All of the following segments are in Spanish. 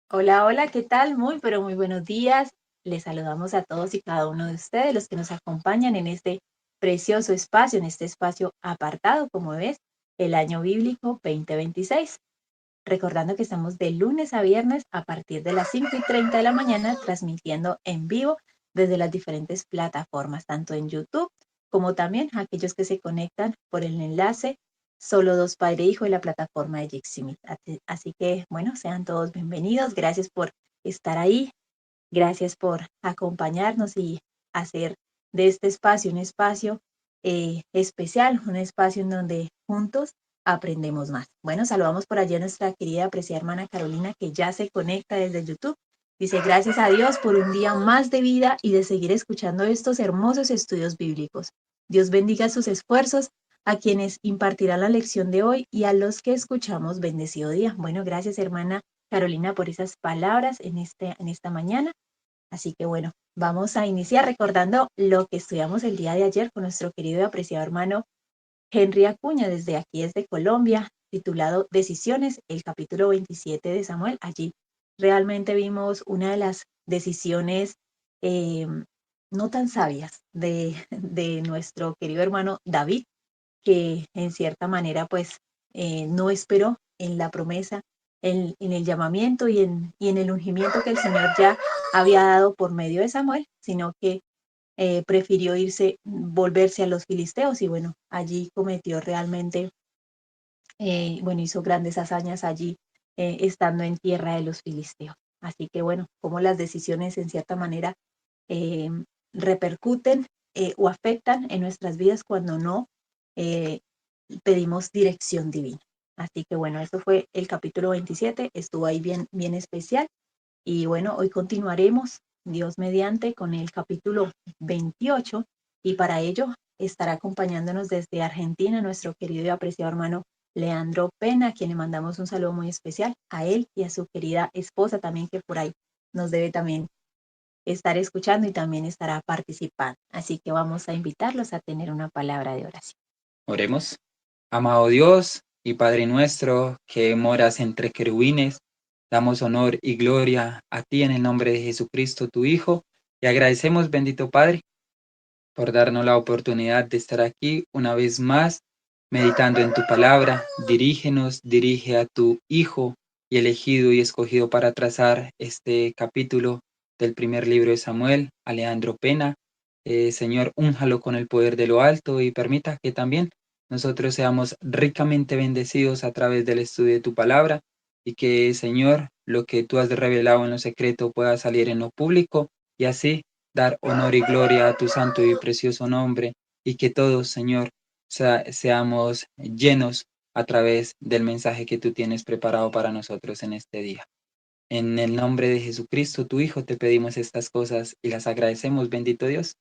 Hola, hola, ¿qué tal? Muy, pero muy buenos días. Les saludamos a todos y cada uno de ustedes, los que nos acompañan en este precioso espacio, en este espacio apartado, como ves, el año bíblico 2026. Recordando que estamos de lunes a viernes a partir de las 5:30 de la mañana, transmitiendo en vivo desde las diferentes plataformas, tanto en YouTube como también aquellos que se conectan por el enlace Solo Dos Padre e Hijo de la plataforma de Jiximit. Así que, bueno, sean todos bienvenidos. Gracias por estar ahí. Gracias por acompañarnos y hacer de este espacio un espacio especial, un espacio en donde juntos aprendemos más. Bueno, saludamos por allí a nuestra querida apreciada hermana Carolina, que ya se conecta desde YouTube. Dice, gracias a Dios por un día más de vida y de seguir escuchando estos hermosos estudios bíblicos. Dios bendiga sus esfuerzos a quienes impartirá la lección de hoy y a los que escuchamos bendecido día. Bueno, gracias hermana Carolina por esas palabras en esta mañana. Así que bueno, vamos a iniciar recordando lo que estudiamos el día de ayer con nuestro querido y apreciado hermano Henry Acuña, desde Colombia, titulado Decisiones, el capítulo 27 de Samuel. Allí realmente vimos una de las decisiones eh, no tan sabias de nuestro querido hermano David, que en cierta manera pues no esperó en la promesa, en el llamamiento y en el ungimiento que el Señor ya había dado por medio de Samuel, sino que prefirió irse, volverse a los filisteos y bueno, allí cometió realmente, bueno, hizo grandes hazañas allí estando en tierra de los filisteos. Así que bueno, como las decisiones en cierta manera eh, repercuten o afectan en nuestras vidas cuando no eh, pedimos dirección divina. Así que bueno, eso fue el capítulo 27, estuvo ahí bien, bien especial. Y bueno, hoy continuaremos, Dios mediante, con el capítulo 28 y para ello estará acompañándonos desde Argentina nuestro querido y apreciado hermano Leandro Pena, a quien le mandamos un saludo muy especial a él y a su querida esposa también, que por ahí nos debe también estar escuchando y también estará participando. Así que vamos a invitarlos a tener una palabra de oración. Oremos. Amado Dios y Padre nuestro, que moras entre querubines, damos honor y gloria a ti en el nombre de Jesucristo, tu Hijo, y agradecemos, bendito Padre, por darnos la oportunidad de estar aquí una vez más, meditando en tu palabra. Dirígenos, dirige a tu Hijo y elegido y escogido para trazar este capítulo del primer libro de Samuel, Alejandro Pena. Señor, únjalo con el poder de lo alto y permita que también nosotros seamos ricamente bendecidos a través del estudio de tu palabra y que, Señor, lo que tú has revelado en lo secreto pueda salir en lo público y así dar honor y gloria a tu santo y precioso nombre y que todos, Señor, seamos llenos a través del mensaje que tú tienes preparado para nosotros en este día. En el nombre de Jesucristo, tu Hijo, te pedimos estas cosas y las agradecemos, bendito Dios.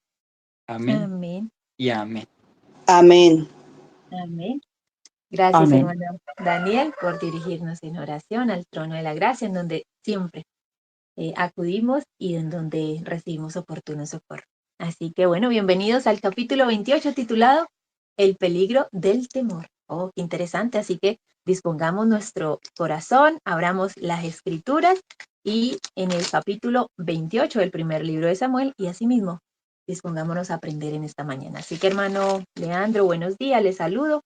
Amén Amén. y amén. Amén. Amén. Gracias, Amén. hermano Daniel, por dirigirnos en oración al trono de la gracia, en donde siempre acudimos y en donde recibimos oportuno socorro. Así que bueno, bienvenidos al capítulo 28 titulado El peligro del temor. Oh, qué interesante. Así que dispongamos nuestro corazón, abramos las escrituras y en el capítulo 28 del primer libro de Samuel y asimismo dispongámonos a aprender en esta mañana. Así que hermano Leandro, buenos días, les saludo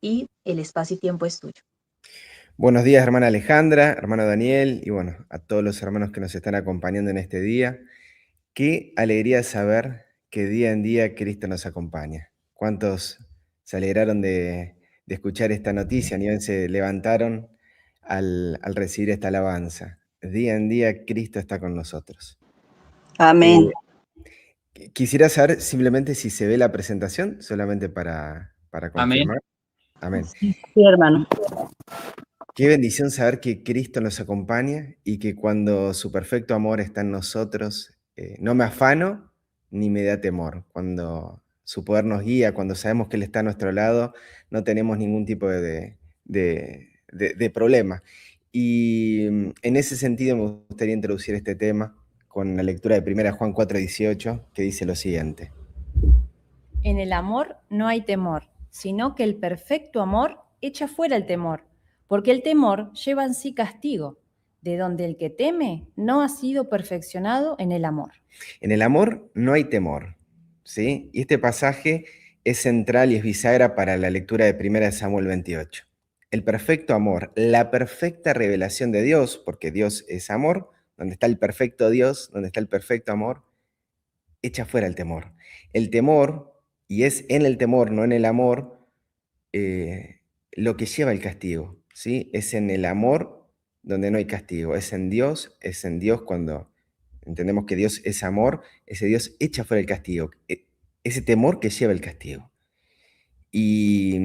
y el espacio y tiempo es tuyo. Buenos días, hermana Alejandra, hermano Daniel, y bueno, a todos los hermanos que nos están acompañando en este día. Qué alegría saber que día en día Cristo nos acompaña. ¿Cuántos se alegraron de escuchar esta noticia? Ni se levantaron al recibir esta alabanza. Día en día Cristo está con nosotros. Amén. Eh, Quisiera saber simplemente si se ve la presentación, solamente para Amén. confirmar. Amén. Sí, hermano. Qué bendición saber que Cristo nos acompaña y que cuando su perfecto amor está en nosotros, no me afano ni me da temor. Cuando su poder nos guía, cuando sabemos que Él está a nuestro lado, no tenemos ningún tipo de problema. Y en ese sentido me gustaría introducir este tema con la lectura de 1 Juan 4:18, que dice lo siguiente. En el amor no hay temor, sino que el perfecto amor echa fuera el temor, porque el temor lleva en sí castigo, de donde el que teme no ha sido perfeccionado en el amor. En el amor no hay temor, ¿sí? Y este pasaje es central y es bisagra para la lectura de 1 Samuel 28. El perfecto amor, la perfecta revelación de Dios, porque Dios es amor, donde está el perfecto Dios, donde está el perfecto amor, echa fuera el temor. El temor, y es en el temor, no en el amor, lo que lleva el castigo, ¿sí? Es en el amor donde no hay castigo, es en Dios cuando entendemos que Dios es amor, ese Dios echa fuera el castigo, ese temor que lleva el castigo. Y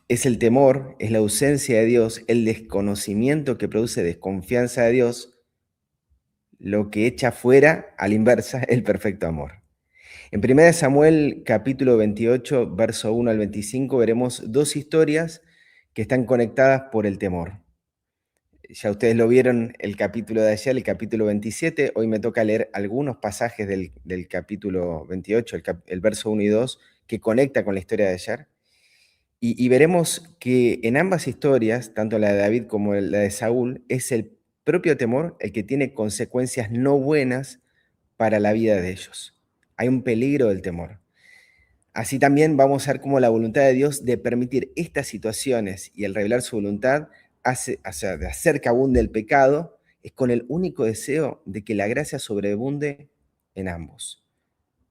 es el temor, es la ausencia de Dios, el desconocimiento que produce desconfianza de Dios, lo que echa fuera, a la inversa, el perfecto amor. En 1 Samuel capítulo 28, verso 1 al 25, veremos dos historias que están conectadas por el temor. Ya ustedes lo vieron el capítulo de ayer, el capítulo 27. Hoy me toca leer algunos pasajes del capítulo 28, el verso 1 y 2, que conecta con la historia de ayer. Y veremos que en ambas historias, tanto la de David como la de Saúl, es el propio temor el que tiene consecuencias no buenas para la vida de ellos. Hay un peligro del temor. Así también vamos a ver cómo la voluntad de Dios de permitir estas situaciones y el revelar su voluntad de hacer que abunde el pecado, es con el único deseo de que la gracia sobreabunde en ambos.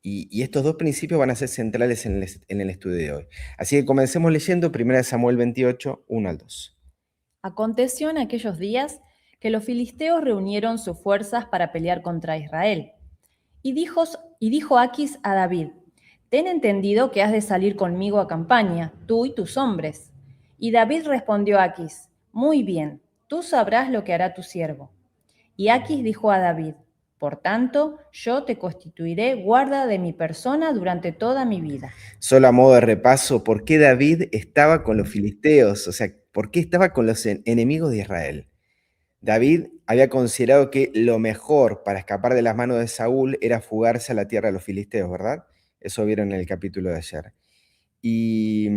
Y estos dos principios van a ser centrales en el estudio de hoy. Así que comencemos leyendo 1 Samuel 28, 1 al 2. Aconteció en aquellos días que los filisteos reunieron sus fuerzas para pelear contra Israel. Y dijo Aquis a David: ten entendido que has de salir conmigo a campaña, tú y tus hombres. Y David respondió a Aquis: muy bien, tú sabrás lo que hará tu siervo. Y Aquis dijo a David: por tanto, yo te constituiré guarda de mi persona durante toda mi vida. Solo a modo de repaso, ¿por qué David estaba con los filisteos? O sea, ¿por qué estaba con los enemigos de Israel? David había considerado que lo mejor para escapar de las manos de Saúl era fugarse a la tierra de los filisteos, ¿verdad? Eso vieron en el capítulo de ayer. Y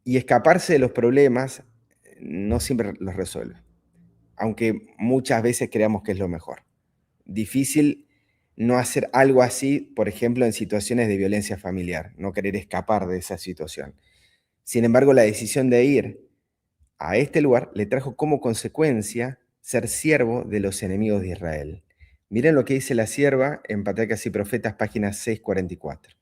escaparse de los problemas no siempre los resuelve, aunque muchas veces creamos que es lo mejor. Difícil no hacer algo así, por ejemplo, en situaciones de violencia familiar, no querer escapar de esa situación. Sin embargo, la decisión de ir a este lugar le trajo como consecuencia ser siervo de los enemigos de Israel. Miren lo que dice la sierva en Patriarcas y Profetas, página 644.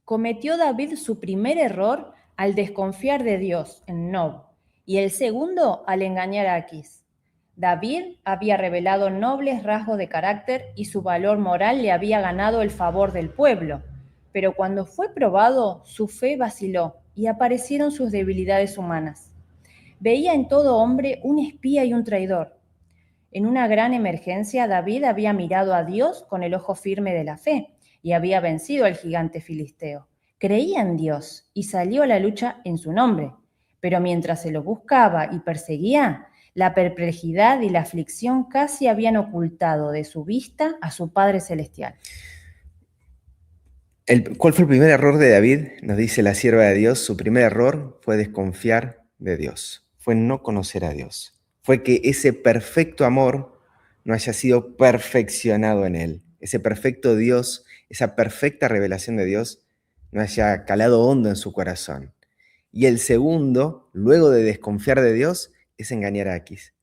Cometió David su primer error al desconfiar de Dios en Nob, y el segundo al engañar a Aquis. David había revelado nobles rasgos de carácter y su valor moral le había ganado el favor del pueblo, pero cuando fue probado, su fe vaciló y aparecieron sus debilidades humanas. Veía en todo hombre un espía y un traidor. En una gran emergencia, David había mirado a Dios con el ojo firme de la fe y había vencido al gigante filisteo. Creía en Dios y salió a la lucha en su nombre, pero mientras se lo buscaba y perseguía, la perplejidad y la aflicción casi habían ocultado de su vista a su Padre Celestial. ¿Cuál fue el primer error de David? Nos dice la sierva de Dios. Su primer error fue desconfiar de Dios, fue no conocer a Dios. Fue que ese perfecto amor no haya sido perfeccionado en él. Ese perfecto Dios, esa perfecta revelación de Dios, no haya calado hondo en su corazón. Y el segundo, luego de desconfiar de Dios, es engañar a Aquis.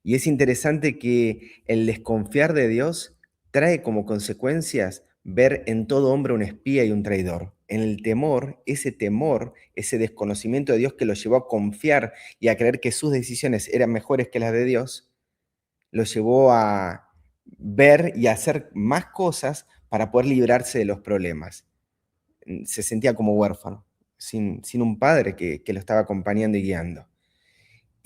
Y es interesante que el desconfiar de Dios trae como consecuencias ver en todo hombre un espía y un traidor. En el temor, ese desconocimiento de Dios que lo llevó a confiar y a creer que sus decisiones eran mejores que las de Dios, lo llevó a ver y a hacer más cosas para poder librarse de los problemas. Se sentía como huérfano, sin un padre que lo estaba acompañando y guiando.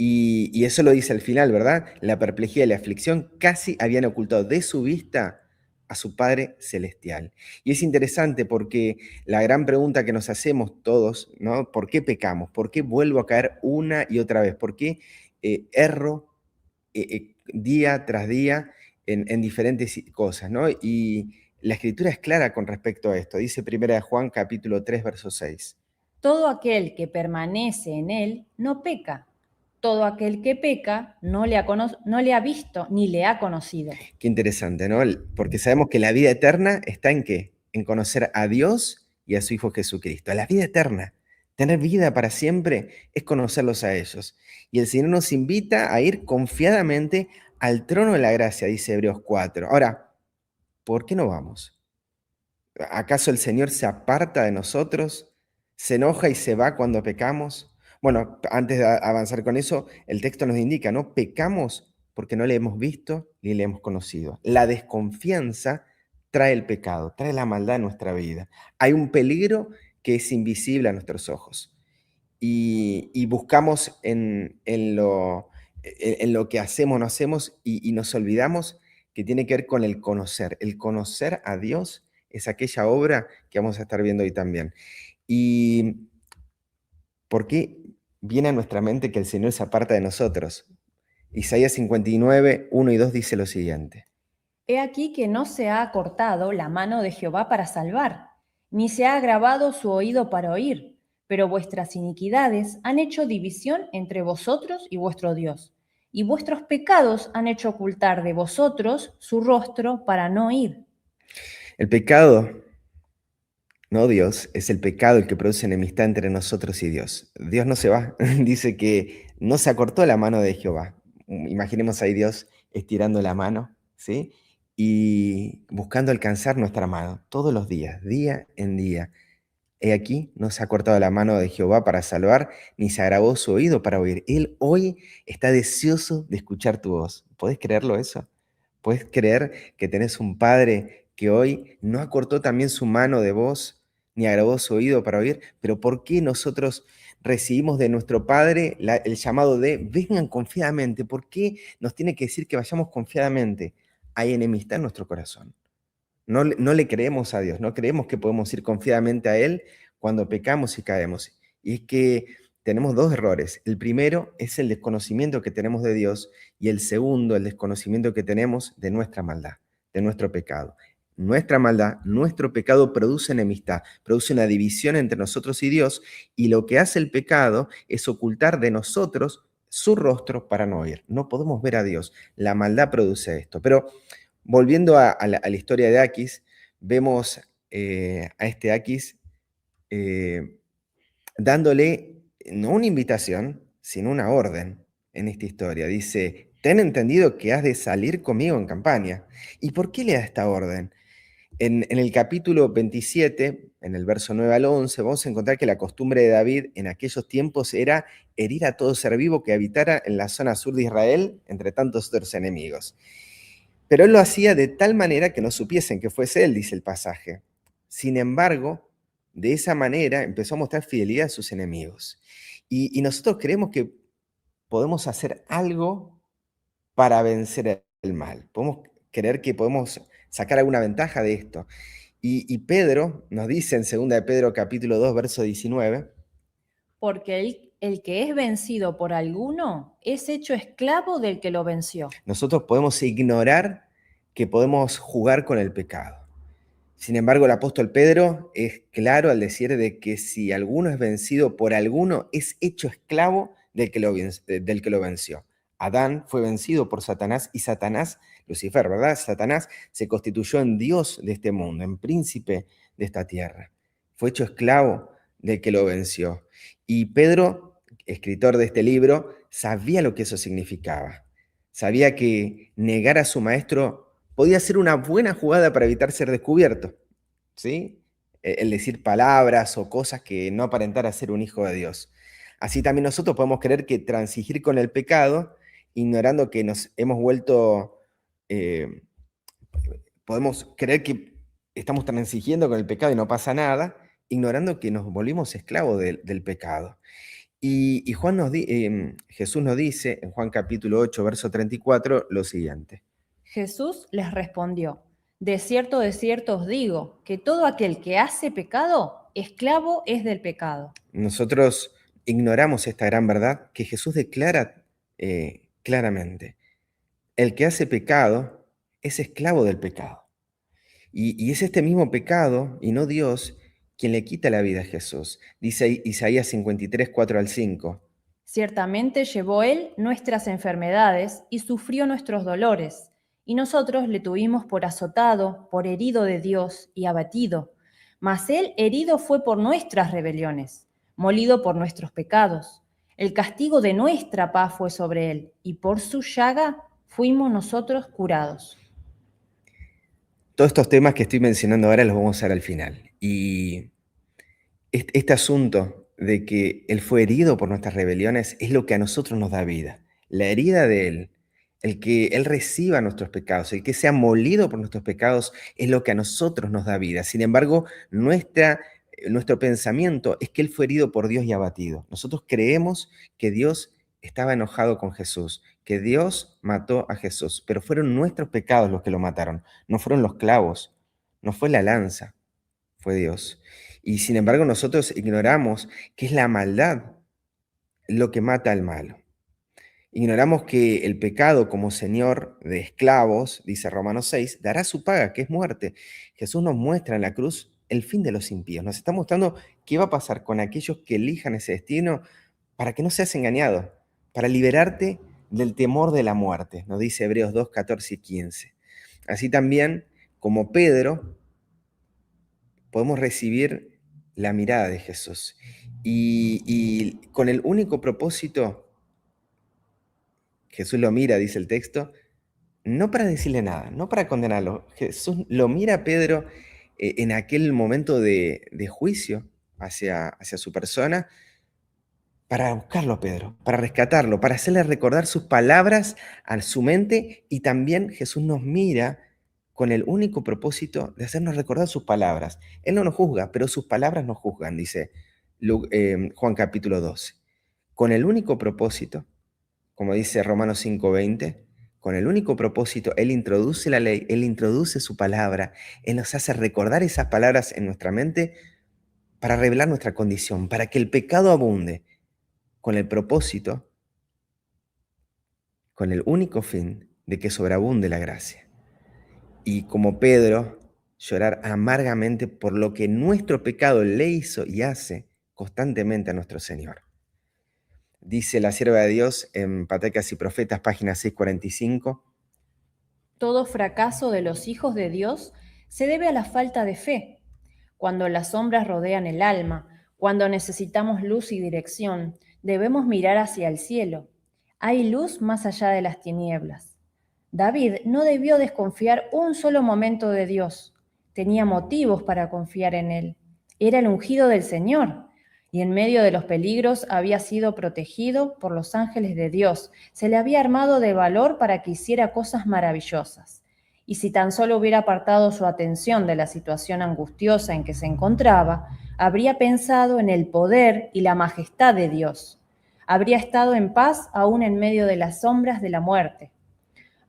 Y eso lo dice al final, ¿verdad? La perplejidad y la aflicción casi habían ocultado de su vista a su Padre Celestial. Y es interesante porque la gran pregunta que nos hacemos todos, ¿no? ¿Por qué pecamos? ¿Por qué vuelvo a caer una y otra vez? ¿Por qué erro día tras día en diferentes cosas, ¿no? Y la Escritura es clara con respecto a esto. Dice 1 Juan capítulo 3, verso 6. Todo aquel que permanece en él no peca. Todo aquel que peca no le ha visto ni le ha conocido. Qué interesante, ¿no? Porque sabemos que la vida eterna está ¿en qué? En conocer a Dios y a su Hijo Jesucristo. La vida eterna, tener vida para siempre, es conocerlos a ellos. Y el Señor nos invita a ir confiadamente al trono de la gracia, dice Hebreos 4. Ahora, ¿por qué no vamos? ¿Acaso el Señor se aparta de nosotros? ¿Se enoja y se va cuando pecamos? Bueno, antes de avanzar con eso, el texto nos indica, ¿no? Pecamos porque no le hemos visto ni le hemos conocido. La desconfianza trae el pecado, trae la maldad en nuestra vida. Hay un peligro que es invisible a nuestros ojos. Y buscamos en lo que hacemos, no hacemos, y nos olvidamos que tiene que ver con el conocer. El conocer a Dios es aquella obra que vamos a estar viendo hoy también. ¿Y por qué viene a nuestra mente que el Señor se aparta de nosotros? Isaías 59, 1 y 2 dice lo siguiente. He aquí que no se ha acortado la mano de Jehová para salvar, ni se ha agravado su oído para oír, pero vuestras iniquidades han hecho división entre vosotros y vuestro Dios, y vuestros pecados han hecho ocultar de vosotros su rostro para no oír. El pecado, no Dios, es el pecado el que produce enemistad entre nosotros y Dios. Dios no se va, dice que no se acortó la mano de Jehová. Imaginemos ahí Dios estirando la mano, ¿sí? Y buscando alcanzar nuestra mano todos los días, día en día. He aquí, no se ha cortado la mano de Jehová para salvar, ni se agravó su oído para oír. Él hoy está deseoso de escuchar tu voz. ¿Podés creerlo eso? ¿Puedes creer que tenés un Padre que hoy no acortó también su mano de voz, ni agravó su oído para oír? Pero ¿por qué nosotros recibimos de nuestro Padre el llamado de vengan confiadamente? ¿Por qué nos tiene que decir que vayamos confiadamente? Hay enemistad en nuestro corazón. No le creemos a Dios, no creemos que podemos ir confiadamente a Él cuando pecamos y caemos. Y es que tenemos dos errores. El primero es el desconocimiento que tenemos de Dios y el segundo, el desconocimiento que tenemos de nuestra maldad, de nuestro pecado. Nuestra maldad, nuestro pecado produce enemistad, produce una división entre nosotros y Dios, y lo que hace el pecado es ocultar de nosotros su rostro para no oír. No podemos ver a Dios. La maldad produce esto. Pero volviendo a la historia de Aquis, vemos a este Aquis dándole no una invitación, sino una orden en esta historia. Dice, ten entendido que has de salir conmigo en campaña. ¿Y por qué le da esta orden? En el capítulo 27, en el verso 9 al 11, vamos a encontrar que la costumbre de David en aquellos tiempos era herir a todo ser vivo que habitara en la zona sur de Israel, entre tantos otros enemigos. Pero él lo hacía de tal manera que no supiesen que fuese él, dice el pasaje. Sin embargo, de esa manera empezó a mostrar fidelidad a sus enemigos. Y nosotros creemos que podemos hacer algo para vencer el mal. Podemos creer que podemos sacar alguna ventaja de esto. Y Pedro nos dice en 2 de Pedro capítulo 2, verso 19, Porque el que es vencido por alguno es hecho esclavo del que lo venció. nosotros podemos ignorar que podemos jugar con el pecado. Sin embargo, el apóstol Pedro es claro al decir de que si alguno es vencido por alguno, es hecho esclavo del que lo venció. Adán fue vencido por Satanás y Satanás, Lucifer, ¿verdad? Satanás se constituyó en Dios de este mundo, en príncipe de esta tierra. Fue hecho esclavo del que lo venció. Y Pedro, escritor de este libro, sabía lo que eso significaba. Sabía que negar a su maestro podía ser una buena jugada para evitar ser descubierto, ¿sí? El decir palabras o cosas que no aparentara ser un hijo de Dios. Así también nosotros podemos creer que transigir con el pecado, ignorando que nos hemos vuelto, podemos creer que estamos transigiendo con el pecado y no pasa nada, ignorando que nos volvimos esclavos del pecado. Y Jesús nos dice en Juan capítulo 8, verso 34, lo siguiente. Jesús les respondió, de cierto os digo, que todo aquel que hace pecado, esclavo es del pecado. Nosotros ignoramos esta gran verdad que Jesús declara claramente. El que hace pecado es esclavo del pecado. Y es este mismo pecado, y no Dios, quien le quita la vida a Jesús. Dice Isaías 53, 4 al 5. Ciertamente llevó Él nuestras enfermedades y sufrió nuestros dolores, y nosotros le tuvimos por azotado, por herido de Dios y abatido. Mas Él herido fue por nuestras rebeliones, molido por nuestros pecados. El castigo de nuestra paz fue sobre Él, y por su llaga fuimos nosotros curados. Todos estos temas que estoy mencionando ahora los vamos a ver al final. Y este asunto de que Él fue herido por nuestras rebeliones es lo que a nosotros nos da vida. La herida de Él, el que Él reciba nuestros pecados, el que sea molido por nuestros pecados es lo que a nosotros nos da vida. Sin embargo, nuestro pensamiento es que Él fue herido por Dios y abatido. Nosotros creemos que Dios estaba enojado con Jesús, que Dios mató a Jesús, pero fueron nuestros pecados los que lo mataron, no fueron los clavos, no fue la lanza, fue Dios. Y sin embargo nosotros ignoramos que es la maldad lo que mata al malo. Ignoramos que el pecado como señor de esclavos, dice Romanos 6, dará su paga, que es muerte. Jesús nos muestra en la cruz el fin de los impíos. Nos está mostrando qué va a pasar con aquellos que elijan ese destino para que no seas engañado, para liberarte del temor de la muerte, nos dice Hebreos 2, 14 y 15. Así también, como Pedro, podemos recibir la mirada de Jesús. Y con el único propósito, Jesús lo mira, dice el texto, no para decirle nada, no para condenarlo. Jesús lo mira a Pedro en aquel momento de juicio hacia su persona, para buscarlo a Pedro, para rescatarlo, para hacerle recordar sus palabras a su mente, y también Jesús nos mira con el único propósito de hacernos recordar sus palabras. Él no nos juzga, pero sus palabras nos juzgan, dice Juan capítulo 12. Con el único propósito, como dice Romanos 5:20, con el único propósito, Él introduce la ley, Él introduce su palabra, Él nos hace recordar esas palabras en nuestra mente para revelar nuestra condición, para que el pecado abunde, con el propósito, con el único fin de que sobreabunde la gracia. Y como Pedro, llorar amargamente por lo que nuestro pecado le hizo y hace constantemente a nuestro Señor. Dice la sierva de Dios en Patriarcas y Profetas, página 645. Todo fracaso de los hijos de Dios se debe a la falta de fe. Cuando las sombras rodean el alma, cuando necesitamos luz y dirección, debemos mirar hacia el cielo. Hay luz más allá de las tinieblas. David no debió desconfiar un solo momento de Dios. Tenía motivos para confiar en Él. Era el ungido del Señor, y en medio de los peligros había sido protegido por los ángeles de Dios. Se le había armado de valor para que hiciera cosas maravillosas. Y si tan solo hubiera apartado su atención de la situación angustiosa en que se encontraba, habría pensado en el poder y la majestad de Dios. Habría estado en paz aún en medio de las sombras de la muerte.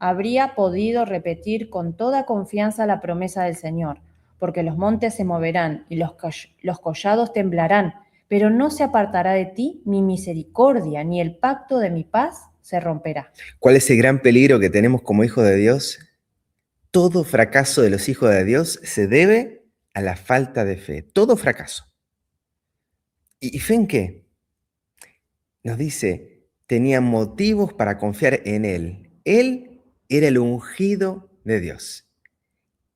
Habría podido repetir con toda confianza la promesa del Señor, porque los montes se moverán y los collados temblarán, pero no se apartará de ti mi misericordia, ni el pacto de mi paz se romperá. ¿Cuál es el gran peligro que tenemos como hijos de Dios? Todo fracaso de los hijos de Dios se debe a la falta de fe. Todo fracaso. ¿Y fe en qué? Nos dice, tenían motivos para confiar en Él. Él era el ungido de Dios.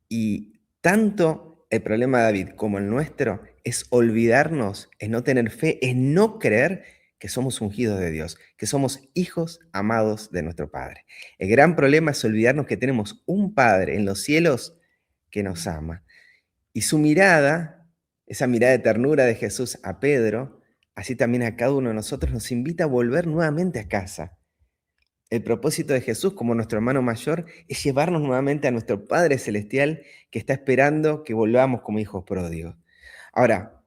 Y tanto el problema de David como el nuestro es olvidarnos, es no tener fe, es no creer que somos ungidos de Dios, que somos hijos amados de nuestro Padre. El gran problema es olvidarnos que tenemos un Padre en los cielos que nos ama. Y su mirada, esa mirada de ternura de Jesús a Pedro, así también a cada uno de nosotros, nos invita a volver nuevamente a casa. El propósito de Jesús como nuestro hermano mayor es llevarnos nuevamente a nuestro Padre Celestial que está esperando que volvamos como hijos pródigos. Ahora,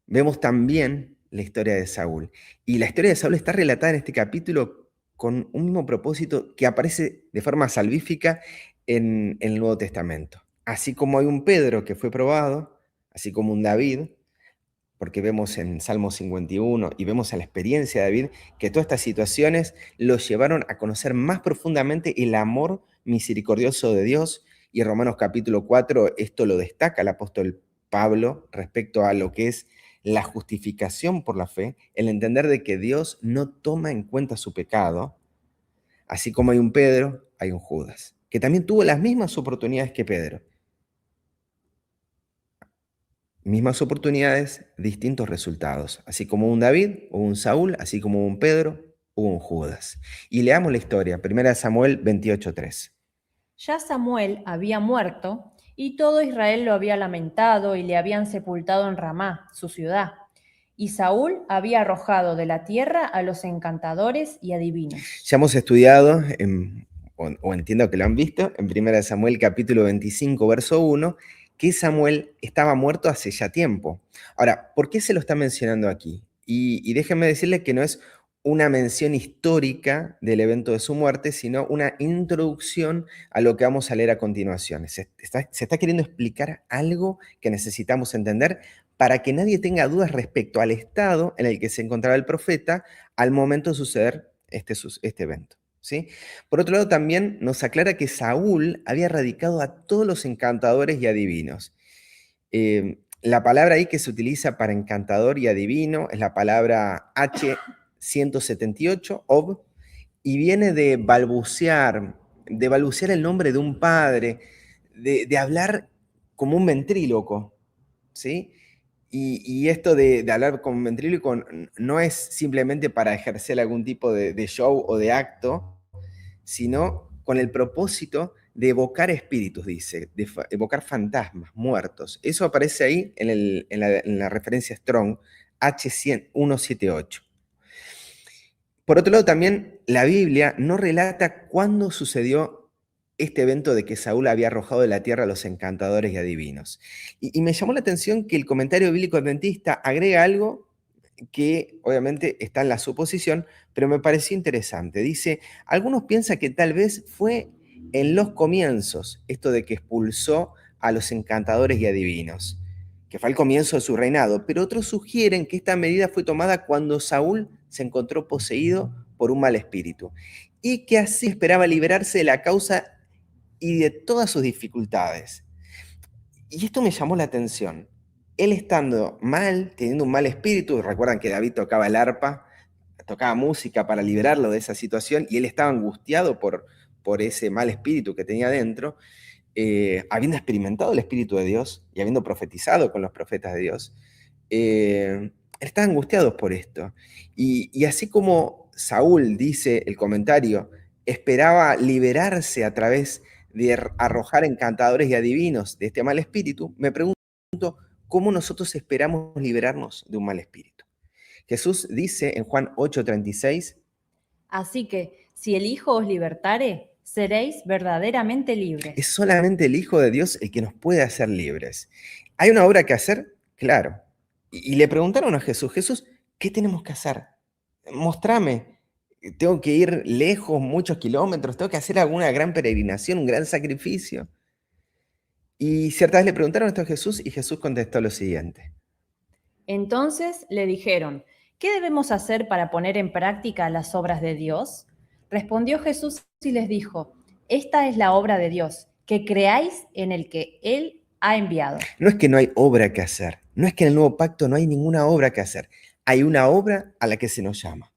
vemos también la historia de Saúl. Y la historia de Saúl está relatada en este capítulo con un mismo propósito que aparece de forma salvífica en el Nuevo Testamento. Así como hay un Pedro que fue probado, así como un David, porque vemos en Salmo 51 y vemos en la experiencia de David que todas estas situaciones los llevaron a conocer más profundamente el amor misericordioso de Dios, y en Romanos capítulo 4 esto lo destaca el apóstol Pablo respecto a lo que es la justificación por la fe, el entender de que Dios no toma en cuenta su pecado, así como hay un Pedro, hay un Judas, que también tuvo las mismas oportunidades que Pedro. Mismas oportunidades, distintos resultados. Así como un David o un Saúl, así como un Pedro o un Judas. Y leamos la historia, 1 Samuel 28:3. Ya Samuel había muerto, y todo Israel lo había lamentado y le habían sepultado en Ramá, su ciudad. Y Saúl había arrojado de la tierra a los encantadores y adivinos. Ya hemos estudiado, o entiendo que lo han visto, en 1 Samuel capítulo 25, verso 1, que Samuel estaba muerto hace ya tiempo. Ahora, ¿por qué se lo está mencionando aquí? Y déjenme decirles que no es una mención histórica del evento de su muerte, sino una introducción a lo que vamos a leer a continuación. Se está queriendo explicar algo que necesitamos entender para que nadie tenga dudas respecto al estado en el que se encontraba el profeta al momento de suceder este evento. ¿Sí? Por otro lado, también nos aclara que Saúl había erradicado a todos los encantadores y adivinos. La palabra ahí que se utiliza para encantador y adivino es la palabra H178, Ob, y viene de balbucear el nombre de un padre, de hablar como un ventríloco, ¿sí? Y esto de hablar como un ventríloco no es simplemente para ejercer algún tipo de show o de acto, sino con el propósito de evocar espíritus, dice, de evocar fantasmas, muertos. Eso aparece ahí en la referencia Strong, H178. Por otro lado, también la Biblia no relata cuándo sucedió este evento de que Saúl había arrojado de la tierra a los encantadores y adivinos. Y me llamó la atención que el comentario bíblico adventista agrega algo que obviamente está en la suposición, pero me pareció interesante. Dice, algunos piensan que tal vez fue en los comienzos, esto de que expulsó a los encantadores y adivinos, que fue al comienzo de su reinado, pero otros sugieren que esta medida fue tomada cuando Saúl se encontró poseído por un mal espíritu y que así esperaba liberarse de la causa y de todas sus dificultades. Y esto me llamó la atención. Él estando mal, teniendo un mal espíritu, recuerdan que David tocaba el arpa, tocaba música para liberarlo de esa situación, y él estaba angustiado por ese mal espíritu que tenía dentro, habiendo experimentado el Espíritu de Dios y habiendo profetizado con los profetas de Dios, él estaba angustiado por esto. Y así como Saúl, dice el comentario, esperaba liberarse a través de arrojar encantadores y adivinos de este mal espíritu, me pregunto cómo nosotros esperamos liberarnos de un mal espíritu. Jesús dice en Juan 8:36, Así que, si el Hijo os libertare, seréis verdaderamente libres. es solamente el Hijo de Dios el que nos puede hacer libres. ¿Hay una obra que hacer? Claro. Y le preguntaron a Jesús, Jesús, ¿qué tenemos que hacer? Mostrame. Tengo que ir lejos, muchos kilómetros, tengo que hacer alguna gran peregrinación, un gran sacrificio. Y cierta vez le preguntaron esto a Jesús y Jesús contestó lo siguiente. Entonces le dijeron, ¿qué debemos hacer para poner en práctica las obras de Dios? Respondió Jesús y les dijo, esta es la obra de Dios, que creáis en el que Él ha enviado. No es que no hay obra que hacer, no es que en el nuevo pacto no hay ninguna obra que hacer, hay una obra a la que se nos llama.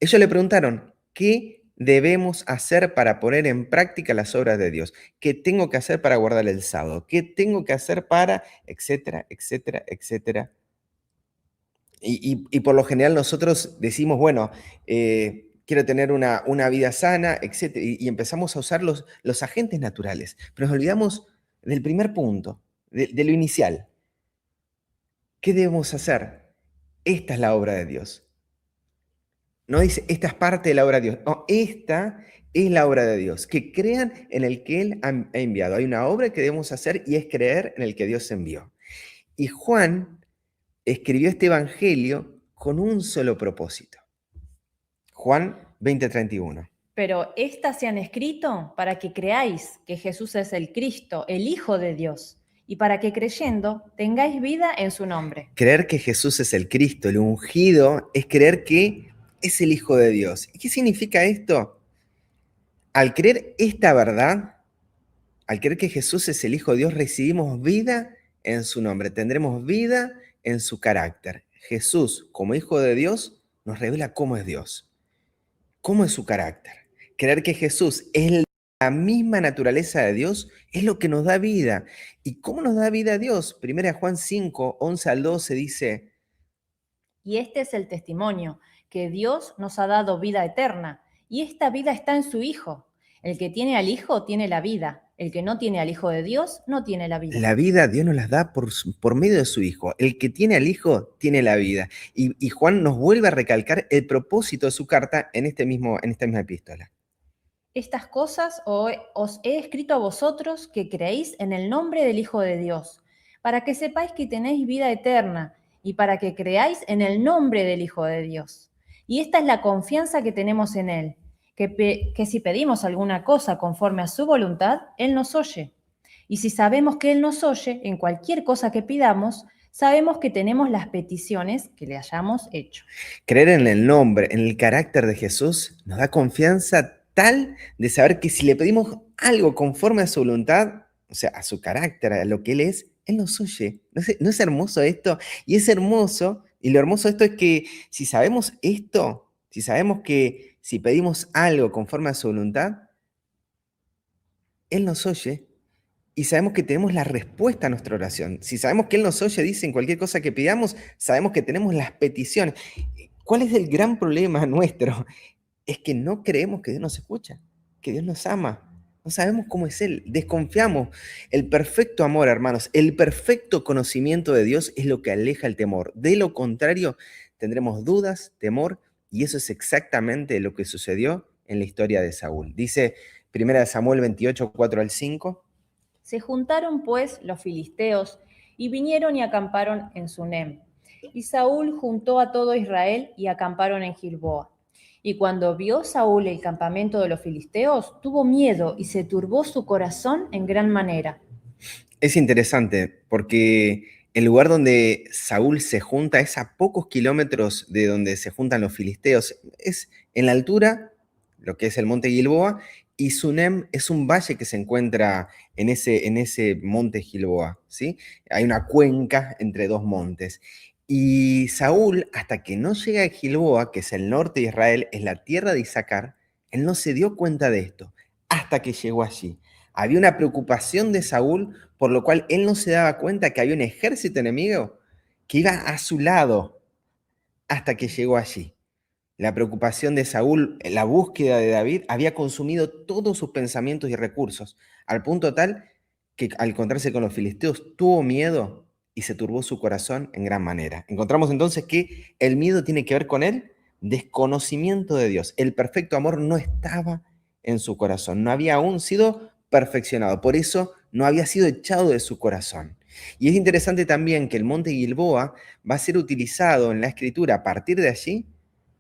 Ellos le preguntaron, ¿qué debemos hacer para poner en práctica las obras de Dios? ¿Qué tengo que hacer para guardar el sábado? ¿Qué tengo que hacer para, etcétera, etcétera, etcétera? Y por lo general nosotros decimos, bueno, quiero tener una vida sana, etcétera, y empezamos a usar los agentes naturales, pero nos olvidamos del primer punto, de lo inicial. ¿Qué debemos hacer? Esta es la obra de Dios. No dice, esta es parte de la obra de Dios. No, esta es la obra de Dios. Que crean en el que Él ha enviado. Hay una obra que debemos hacer y es creer en el que Dios envió. Y Juan escribió este evangelio con un solo propósito. Juan 20:31. Pero estas se han escrito para que creáis que Jesús es el Cristo, el Hijo de Dios, y para que creyendo tengáis vida en su nombre. Creer que Jesús es el Cristo, el ungido, es creer que es el Hijo de Dios. ¿Y qué significa esto? Al creer esta verdad, al creer que Jesús es el Hijo de Dios, recibimos vida en su nombre. Tendremos vida en su carácter. Jesús, como Hijo de Dios, nos revela cómo es Dios, cómo es su carácter. Creer que Jesús es la misma naturaleza de Dios es lo que nos da vida. ¿Y cómo nos da vida a Dios? 1 Juan 5, 11 al 12 dice: Y este es el testimonio, que Dios nos ha dado vida eterna, y esta vida está en su Hijo. El que tiene al Hijo tiene la vida. El que no tiene al Hijo de Dios no tiene la vida. la vida Dios nos la da por medio de su Hijo. El que tiene al Hijo tiene la vida. Y Juan nos vuelve a recalcar el propósito de su carta en esta misma epístola. Estas cosas os he escrito a vosotros que creéis en el nombre del Hijo de Dios, para que sepáis que tenéis vida eterna y para que creáis en el nombre del Hijo de Dios. Y esta es la confianza que tenemos en Él, que si pedimos alguna cosa conforme a su voluntad, Él nos oye. Y si sabemos que Él nos oye en cualquier cosa que pidamos, sabemos que tenemos las peticiones que le hayamos hecho. Creer en el nombre, en el carácter de Jesús, nos da confianza tal de saber que si le pedimos algo conforme a su voluntad, o sea, a su carácter, a lo que Él nos oye. ¿No es hermoso esto? Y es hermoso, y lo hermoso de esto es que si sabemos esto, si sabemos que si pedimos algo conforme a su voluntad, Él nos oye y sabemos que tenemos la respuesta a nuestra oración. Si sabemos que Él nos oye, dice en cualquier cosa que pidamos, sabemos que tenemos las peticiones. ¿Cuál es el gran problema nuestro? Es que no creemos que Dios nos escucha, que Dios nos ama. No sabemos cómo es Él, desconfiamos. El perfecto amor, hermanos, el perfecto conocimiento de Dios es lo que aleja el temor. De lo contrario, tendremos dudas, temor, y eso es exactamente lo que sucedió en la historia de Saúl. Dice 1 Samuel 28, 4 al 5. Se juntaron pues los filisteos y vinieron y acamparon en Sunem. Y Saúl juntó a todo Israel y acamparon en Gilboa. Y cuando vio Saúl el campamento de los filisteos, tuvo miedo y se turbó su corazón en gran manera. Es interesante porque el lugar donde Saúl se junta es a pocos kilómetros de donde se juntan los filisteos. Es en la altura, lo que es el monte Gilboa, y Sunem es un valle que se encuentra en ese monte Gilboa, ¿sí? Hay una cuenca entre dos montes. Y Saúl, hasta que no llega a Gilboa, que es el norte de Israel, es la tierra de Isaacar, él no se dio cuenta de esto, hasta que llegó allí. Había una preocupación de Saúl, por lo cual él no se daba cuenta que había un ejército enemigo que iba a su lado hasta que llegó allí. La preocupación de Saúl, la búsqueda de David, había consumido todos sus pensamientos y recursos, al punto tal que al encontrarse con los filisteos tuvo miedo y se turbó su corazón en gran manera. Encontramos entonces que el miedo tiene que ver con el desconocimiento de Dios. El perfecto amor no estaba en su corazón, no había aún sido perfeccionado, por eso no había sido echado de su corazón. Y es interesante también que el monte Gilboa va a ser utilizado en la Escritura a partir de allí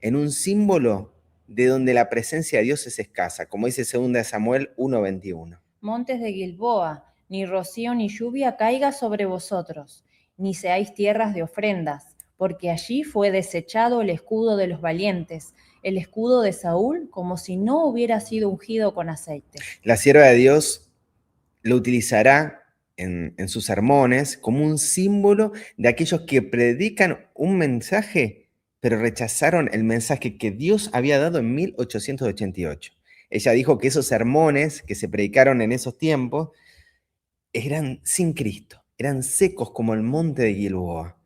en un símbolo de donde la presencia de Dios es escasa, como dice 2 Samuel 1:21. Montes de Gilboa, ni rocío ni lluvia caiga sobre vosotros, ni seáis tierras de ofrendas, porque allí fue desechado el escudo de los valientes, el escudo de Saúl, como si no hubiera sido ungido con aceite. La sierva de Dios lo utilizará en sus sermones como un símbolo de aquellos que predican un mensaje, pero rechazaron el mensaje que Dios había dado en 1888. Ella dijo que esos sermones que se predicaron en esos tiempos eran sin Cristo, eran secos como el monte de Gilboa.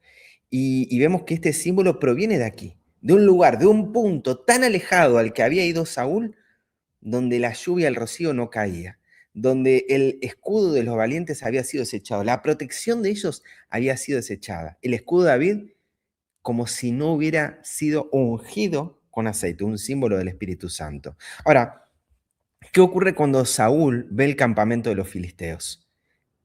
Y vemos que este símbolo proviene de aquí, de un lugar, de un punto tan alejado al que había ido Saúl, donde la lluvia, el rocío no caía, donde el escudo de los valientes había sido desechado, la protección de ellos había sido desechada. El escudo de David, como si no hubiera sido ungido con aceite, un símbolo del Espíritu Santo. Ahora, ¿qué ocurre cuando Saúl ve el campamento de los filisteos?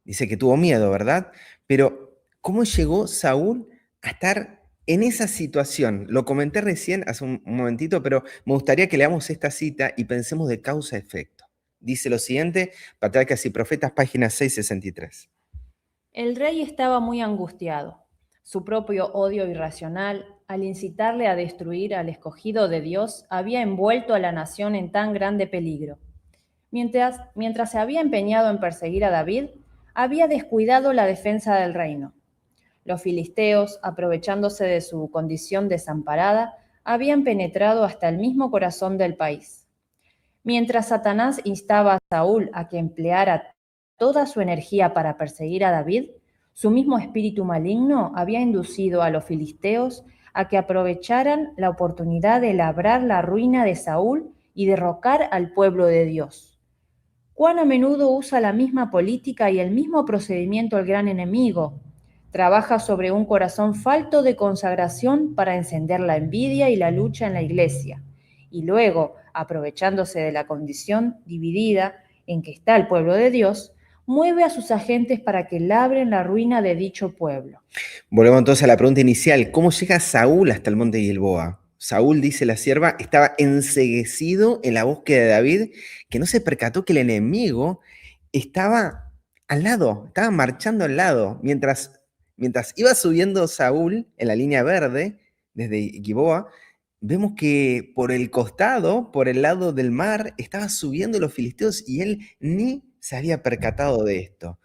Dice que tuvo miedo, ¿verdad? Pero, ¿cómo llegó Saúl a estar en esa situación? Lo comenté recién, hace un momentito, pero me gustaría que leamos esta cita y pensemos de causa-efecto. Dice lo siguiente, Patriarcas y Profetas, página 663. El rey estaba muy angustiado. Su propio odio irracional, al incitarle a destruir al escogido de Dios, había envuelto a la nación en tan grande peligro. Mientras se había empeñado en perseguir a David, había descuidado la defensa del reino. Los filisteos, aprovechándose de su condición desamparada, habían penetrado hasta el mismo corazón del país. Mientras Satanás instaba a Saúl a que empleara toda su energía para perseguir a David, su mismo espíritu maligno había inducido a los filisteos a que aprovecharan la oportunidad de labrar la ruina de Saúl y derrocar al pueblo de Dios. Cuán a menudo usa la misma política y el mismo procedimiento el gran enemigo. Trabaja sobre un corazón falto de consagración para encender la envidia y la lucha en la iglesia. Y luego, aprovechándose de la condición dividida en que está el pueblo de Dios, mueve a sus agentes para que labren la ruina de dicho pueblo. Volvemos entonces a la pregunta inicial. ¿Cómo llega Saúl hasta el monte Gilboa? Saúl, dice la sierva, estaba enceguecido en la búsqueda de David, que no se percató que el enemigo estaba al lado, estaba marchando al lado. Mientras iba subiendo Saúl en la línea verde, desde Gilboa, vemos que por el costado, por el lado del mar, estaba subiendo los filisteos y él ni se había percatado de esto.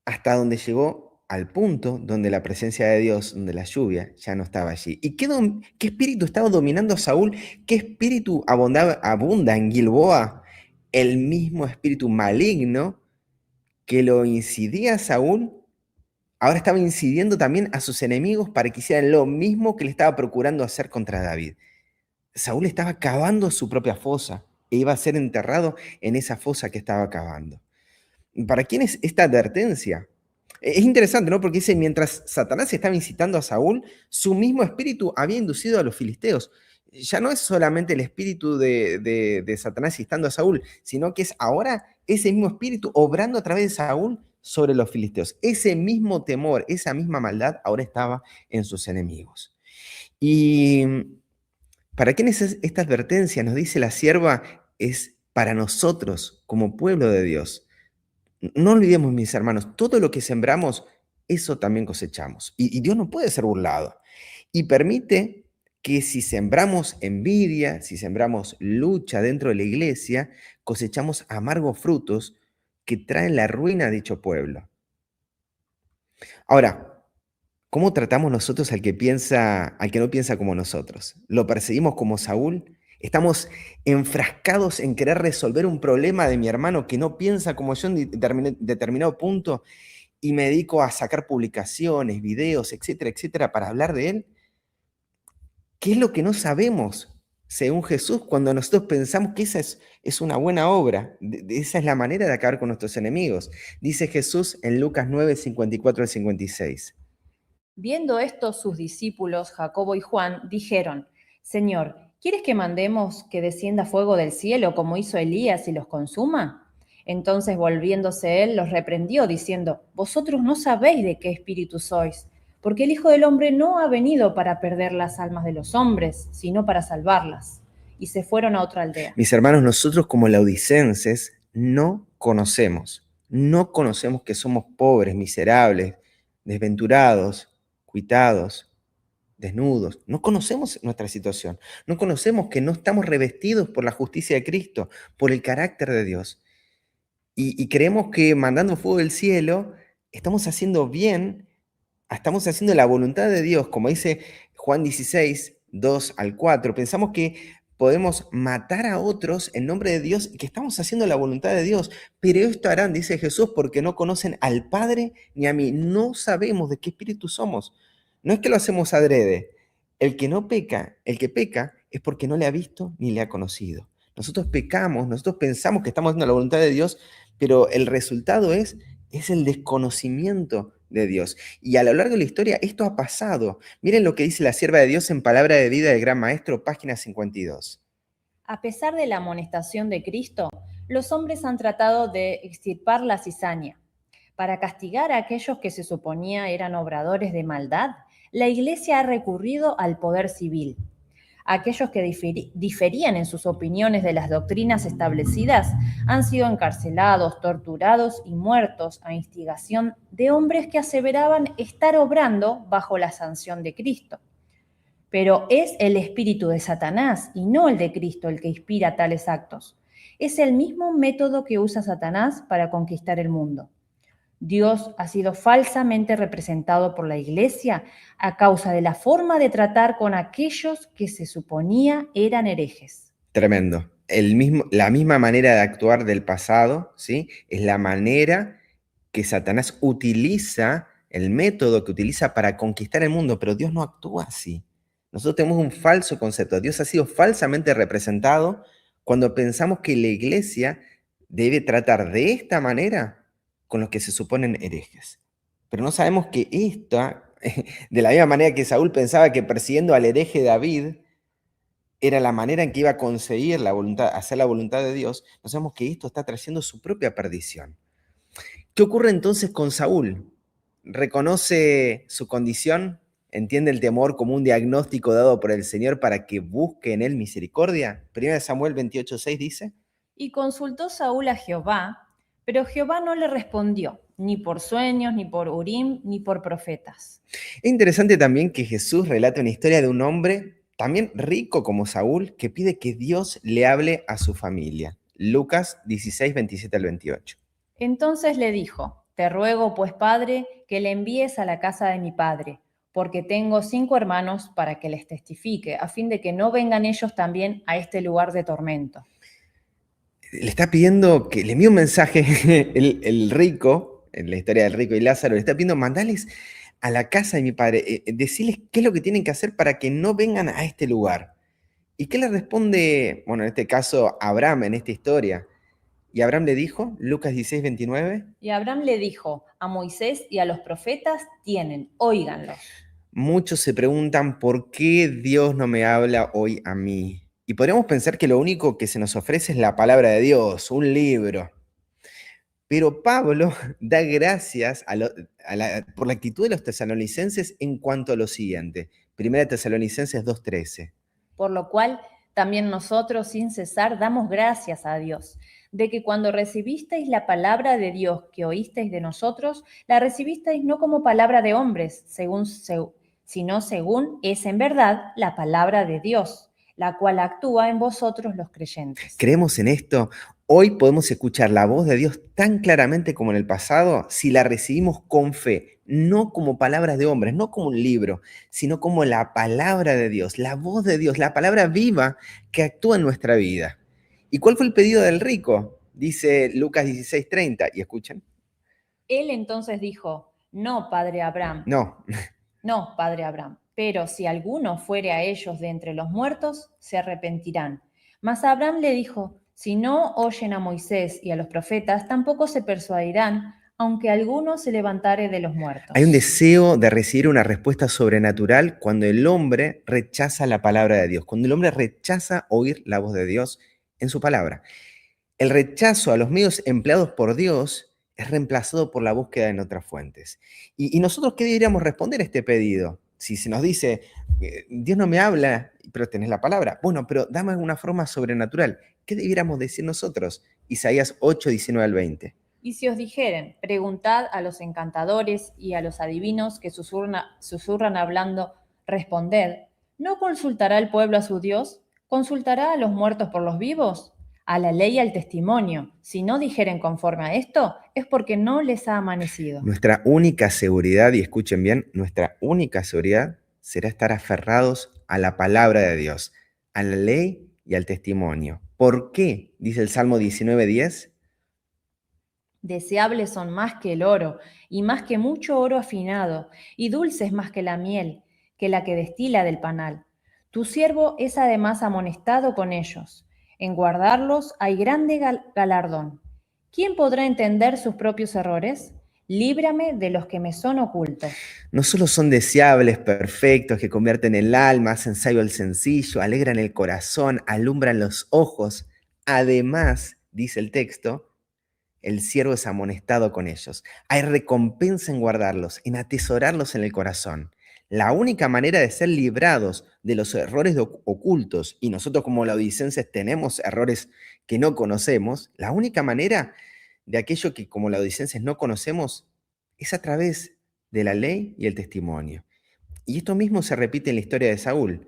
Hasta donde llegó al punto donde la presencia de Dios, donde la lluvia ya no estaba allí. ¿Y qué espíritu estaba dominando a Saúl? ¿Qué espíritu abunda en Gilboa? El mismo espíritu maligno que lo incidía a Saúl, ahora estaba incidiendo también a sus enemigos para que hicieran lo mismo que le estaba procurando hacer contra David. Saúl estaba cavando su propia fosa e iba a ser enterrado en esa fosa que estaba cavando. ¿Para quién es esta advertencia? Es interesante, ¿no? Porque dice, mientras Satanás estaba incitando a Saúl, su mismo espíritu había inducido a los filisteos. Ya no es solamente el espíritu de Satanás incitando a Saúl, sino que es ahora ese mismo espíritu obrando a través de Saúl sobre los filisteos. Ese mismo temor, esa misma maldad ahora estaba en sus enemigos. Y ¿para quién es esta advertencia? Nos dice la sierva, es para nosotros como pueblo de Dios. No olvidemos, mis hermanos, todo lo que sembramos, eso también cosechamos. Y Dios no puede ser burlado. Y permite que si sembramos envidia, si sembramos lucha dentro de la iglesia, cosechamos amargos frutos que traen la ruina a dicho pueblo. Ahora, ¿cómo tratamos nosotros al que no piensa como nosotros? ¿Lo perseguimos como Saúl? ¿Estamos enfrascados en querer resolver un problema de mi hermano que no piensa como yo en determinado punto y me dedico a sacar publicaciones, videos, etcétera, etcétera, para hablar de él? ¿Qué es lo que no sabemos según Jesús cuando nosotros pensamos que esa es una buena obra? Esa es la manera de acabar con nuestros enemigos. Dice Jesús en Lucas 9, 54 al 56. Viendo esto, sus discípulos, Jacobo y Juan, dijeron, Señor, ¿quieres que mandemos que descienda fuego del cielo como hizo Elías y los consuma? Entonces, volviéndose él, los reprendió, diciendo, Vosotros no sabéis de qué espíritu sois, porque el Hijo del Hombre no ha venido para perder las almas de los hombres, sino para salvarlas. Y se fueron a otra aldea. Mis hermanos, nosotros como laodicenses no conocemos que somos pobres, miserables, desventurados, cuitados, desnudos. No conocemos nuestra situación. No conocemos que no estamos revestidos por la justicia de Cristo, por el carácter de Dios. Y creemos que mandando fuego del cielo estamos haciendo bien, estamos haciendo la voluntad de Dios, como dice Juan 16, 2 al 4. Pensamos que podemos matar a otros en nombre de Dios y que estamos haciendo la voluntad de Dios. Pero esto harán, dice Jesús, porque no conocen al Padre ni a mí. No sabemos de qué espíritu somos. No es que lo hacemos adrede. El que peca es porque no le ha visto ni le ha conocido. Nosotros pecamos, nosotros pensamos que estamos haciendo la voluntad de Dios, pero el resultado es el desconocimiento de Dios. Y a lo largo de la historia esto ha pasado. Miren lo que dice la sierva de Dios en Palabra de Vida del Gran Maestro, página 52. A pesar de la amonestación de Cristo, los hombres han tratado de extirpar la cizaña. Para castigar a aquellos que se suponía eran obradores de maldad, la Iglesia ha recurrido al poder civil. Aquellos que diferían en sus opiniones de las doctrinas establecidas han sido encarcelados, torturados y muertos a instigación de hombres que aseveraban estar obrando bajo la sanción de Cristo. Pero es el espíritu de Satanás y no el de Cristo el que inspira tales actos. Es el mismo método que usa Satanás para conquistar el mundo. Dios ha sido falsamente representado por la Iglesia a causa de la forma de tratar con aquellos que se suponía eran herejes. Tremendo. La misma manera de actuar del pasado, ¿sí? Es la manera que Satanás utiliza, el método que utiliza para conquistar el mundo, pero Dios no actúa así. Nosotros tenemos un falso concepto. Dios ha sido falsamente representado cuando pensamos que la iglesia debe tratar de esta manera con los que se suponen herejes. Pero no sabemos que esta, de la misma manera que Saúl pensaba que persiguiendo al hereje David era la manera en que iba a conseguir la voluntad, hacer la voluntad de Dios, no sabemos que esto está trayendo su propia perdición. ¿Qué ocurre entonces con Saúl? ¿Reconoce su condición? ¿Entiende el temor como un diagnóstico dado por el Señor para que busque en él misericordia? 1 Samuel 28:6 dice. Y consultó Saúl a Jehová, pero Jehová no le respondió, ni por sueños, ni por Urim, ni por profetas. Es interesante también que Jesús relata una historia de un hombre también rico como Saúl que pide que Dios le hable a su familia. Lucas 16, 27 al 28. Entonces le dijo, te ruego pues, padre, que le envíes a la casa de mi padre, porque tengo 5 hermanos para que les testifique, a fin de que no vengan ellos también a este lugar de tormento. Le está pidiendo que le envíe un mensaje el rico, en la historia del rico y Lázaro, le está pidiendo mandales a la casa de mi padre, decirles qué es lo que tienen que hacer para que no vengan a este lugar. ¿Y qué le responde, bueno, en este caso, Abraham en esta historia? Y Abraham le dijo, Lucas 16, 29. Y Abraham le dijo, a Moisés y a los profetas tienen, óiganlos. Muchos se preguntan por qué Dios no me habla hoy a mí. Y podríamos pensar que lo único que se nos ofrece es la palabra de Dios, un libro. Pero Pablo da gracias por la actitud de los tesalonicenses en cuanto a lo siguiente. 1 Tesalonicenses 2:13. Por lo cual, también nosotros sin cesar damos gracias a Dios, de que cuando recibisteis la palabra de Dios que oísteis de nosotros, la recibisteis no como palabra de hombres, sino según es en verdad la palabra de Dios, la cual actúa en vosotros los creyentes. ¿Creemos en esto? Hoy podemos escuchar la voz de Dios tan claramente como en el pasado si la recibimos con fe, no como palabras de hombres, no como un libro, sino como la palabra de Dios, la voz de Dios, la palabra viva que actúa en nuestra vida. ¿Y cuál fue el pedido del rico? Dice Lucas 16:30, y escuchen. Él entonces dijo, no, padre Abraham, No, padre Abraham, pero si alguno fuere a ellos de entre los muertos, se arrepentirán. Mas Abraham le dijo, si no oyen a Moisés y a los profetas, tampoco se persuadirán, aunque alguno se levantare de los muertos. hay un deseo de recibir una respuesta sobrenatural cuando el hombre rechaza la palabra de Dios, cuando el hombre rechaza oír la voz de Dios en su palabra. El rechazo a los medios empleados por Dios es reemplazado por la búsqueda en otras fuentes. ¿Y nosotros qué deberíamos responder a este pedido? Si se nos dice, Dios no me habla, pero tenés la palabra. Bueno, pero dame una forma sobrenatural. ¿Qué deberíamos decir nosotros? Isaías 8, 19 al 20. Y si os dijeren, preguntad a los encantadores y a los adivinos que susurran hablando, responded, ¿no consultará el pueblo a su Dios? ¿Consultará a los muertos por los vivos? A la ley y al testimonio. Si no dijeren conforme a esto, es porque no les ha amanecido. Nuestra única seguridad, y escuchen bien, nuestra única seguridad será estar aferrados a la palabra de Dios, a la ley y al testimonio. ¿Por qué? Dice el Salmo 19:10. Deseables son más que el oro, y más que mucho oro afinado, y dulces más que la miel, que la que destila del panal. Tu siervo es además amonestado con ellos. En guardarlos hay grande galardón. ¿Quién podrá entender sus propios errores? Líbrame de los que me son ocultos. No solo son deseables, perfectos, que convierten el alma, hacen sabio al sencillo, alegran el corazón, alumbran los ojos. Además, dice el texto, el siervo es amonestado con ellos. Hay recompensa en guardarlos, en atesorarlos en el corazón. La única manera de ser librados de los errores ocultos, y nosotros como laodicenses tenemos errores que no conocemos, la única manera de aquello que como laodicenses no conocemos es a través de la ley y el testimonio. Y esto mismo se repite en la historia de Saúl.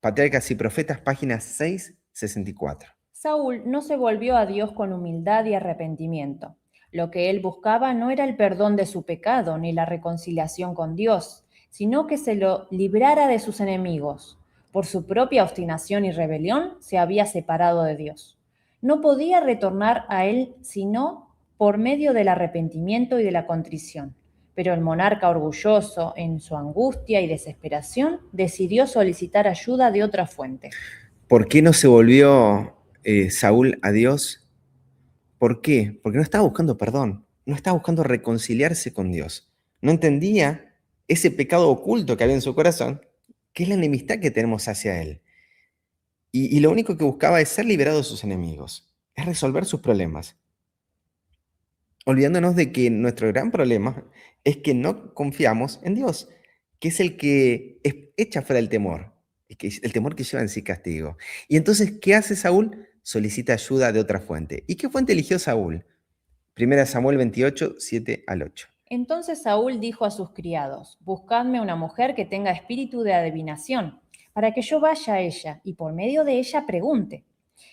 Patriarcas y Profetas, página 664. Saúl no se volvió a Dios con humildad y arrepentimiento. Lo que él buscaba no era el perdón de su pecado ni la reconciliación con Dios, sino que se lo librara de sus enemigos. Por su propia obstinación y rebelión se había separado de Dios. No podía retornar a él sino por medio del arrepentimiento y de la contrición. Pero el monarca orgulloso, en su angustia y desesperación, decidió solicitar ayuda de otra fuente. ¿Por qué no se volvió Saúl a Dios? ¿Por qué? Porque no estaba buscando perdón, no estaba buscando reconciliarse con Dios. No entendía ese pecado oculto que había en su corazón, que es la enemistad que tenemos hacia Él. Y lo único que buscaba es ser liberado de sus enemigos, es resolver sus problemas. Olvidándonos de que nuestro gran problema es que no confiamos en Dios, que es el que echa fuera el temor, el temor que lleva en sí castigo. Y entonces, ¿qué hace Saúl? Solicita ayuda de otra fuente. ¿Y qué fuente eligió Saúl? 1 Samuel 28, 7 al 8. Entonces Saúl dijo a sus criados: Buscadme una mujer que tenga espíritu de adivinación, para que yo vaya a ella y por medio de ella pregunte.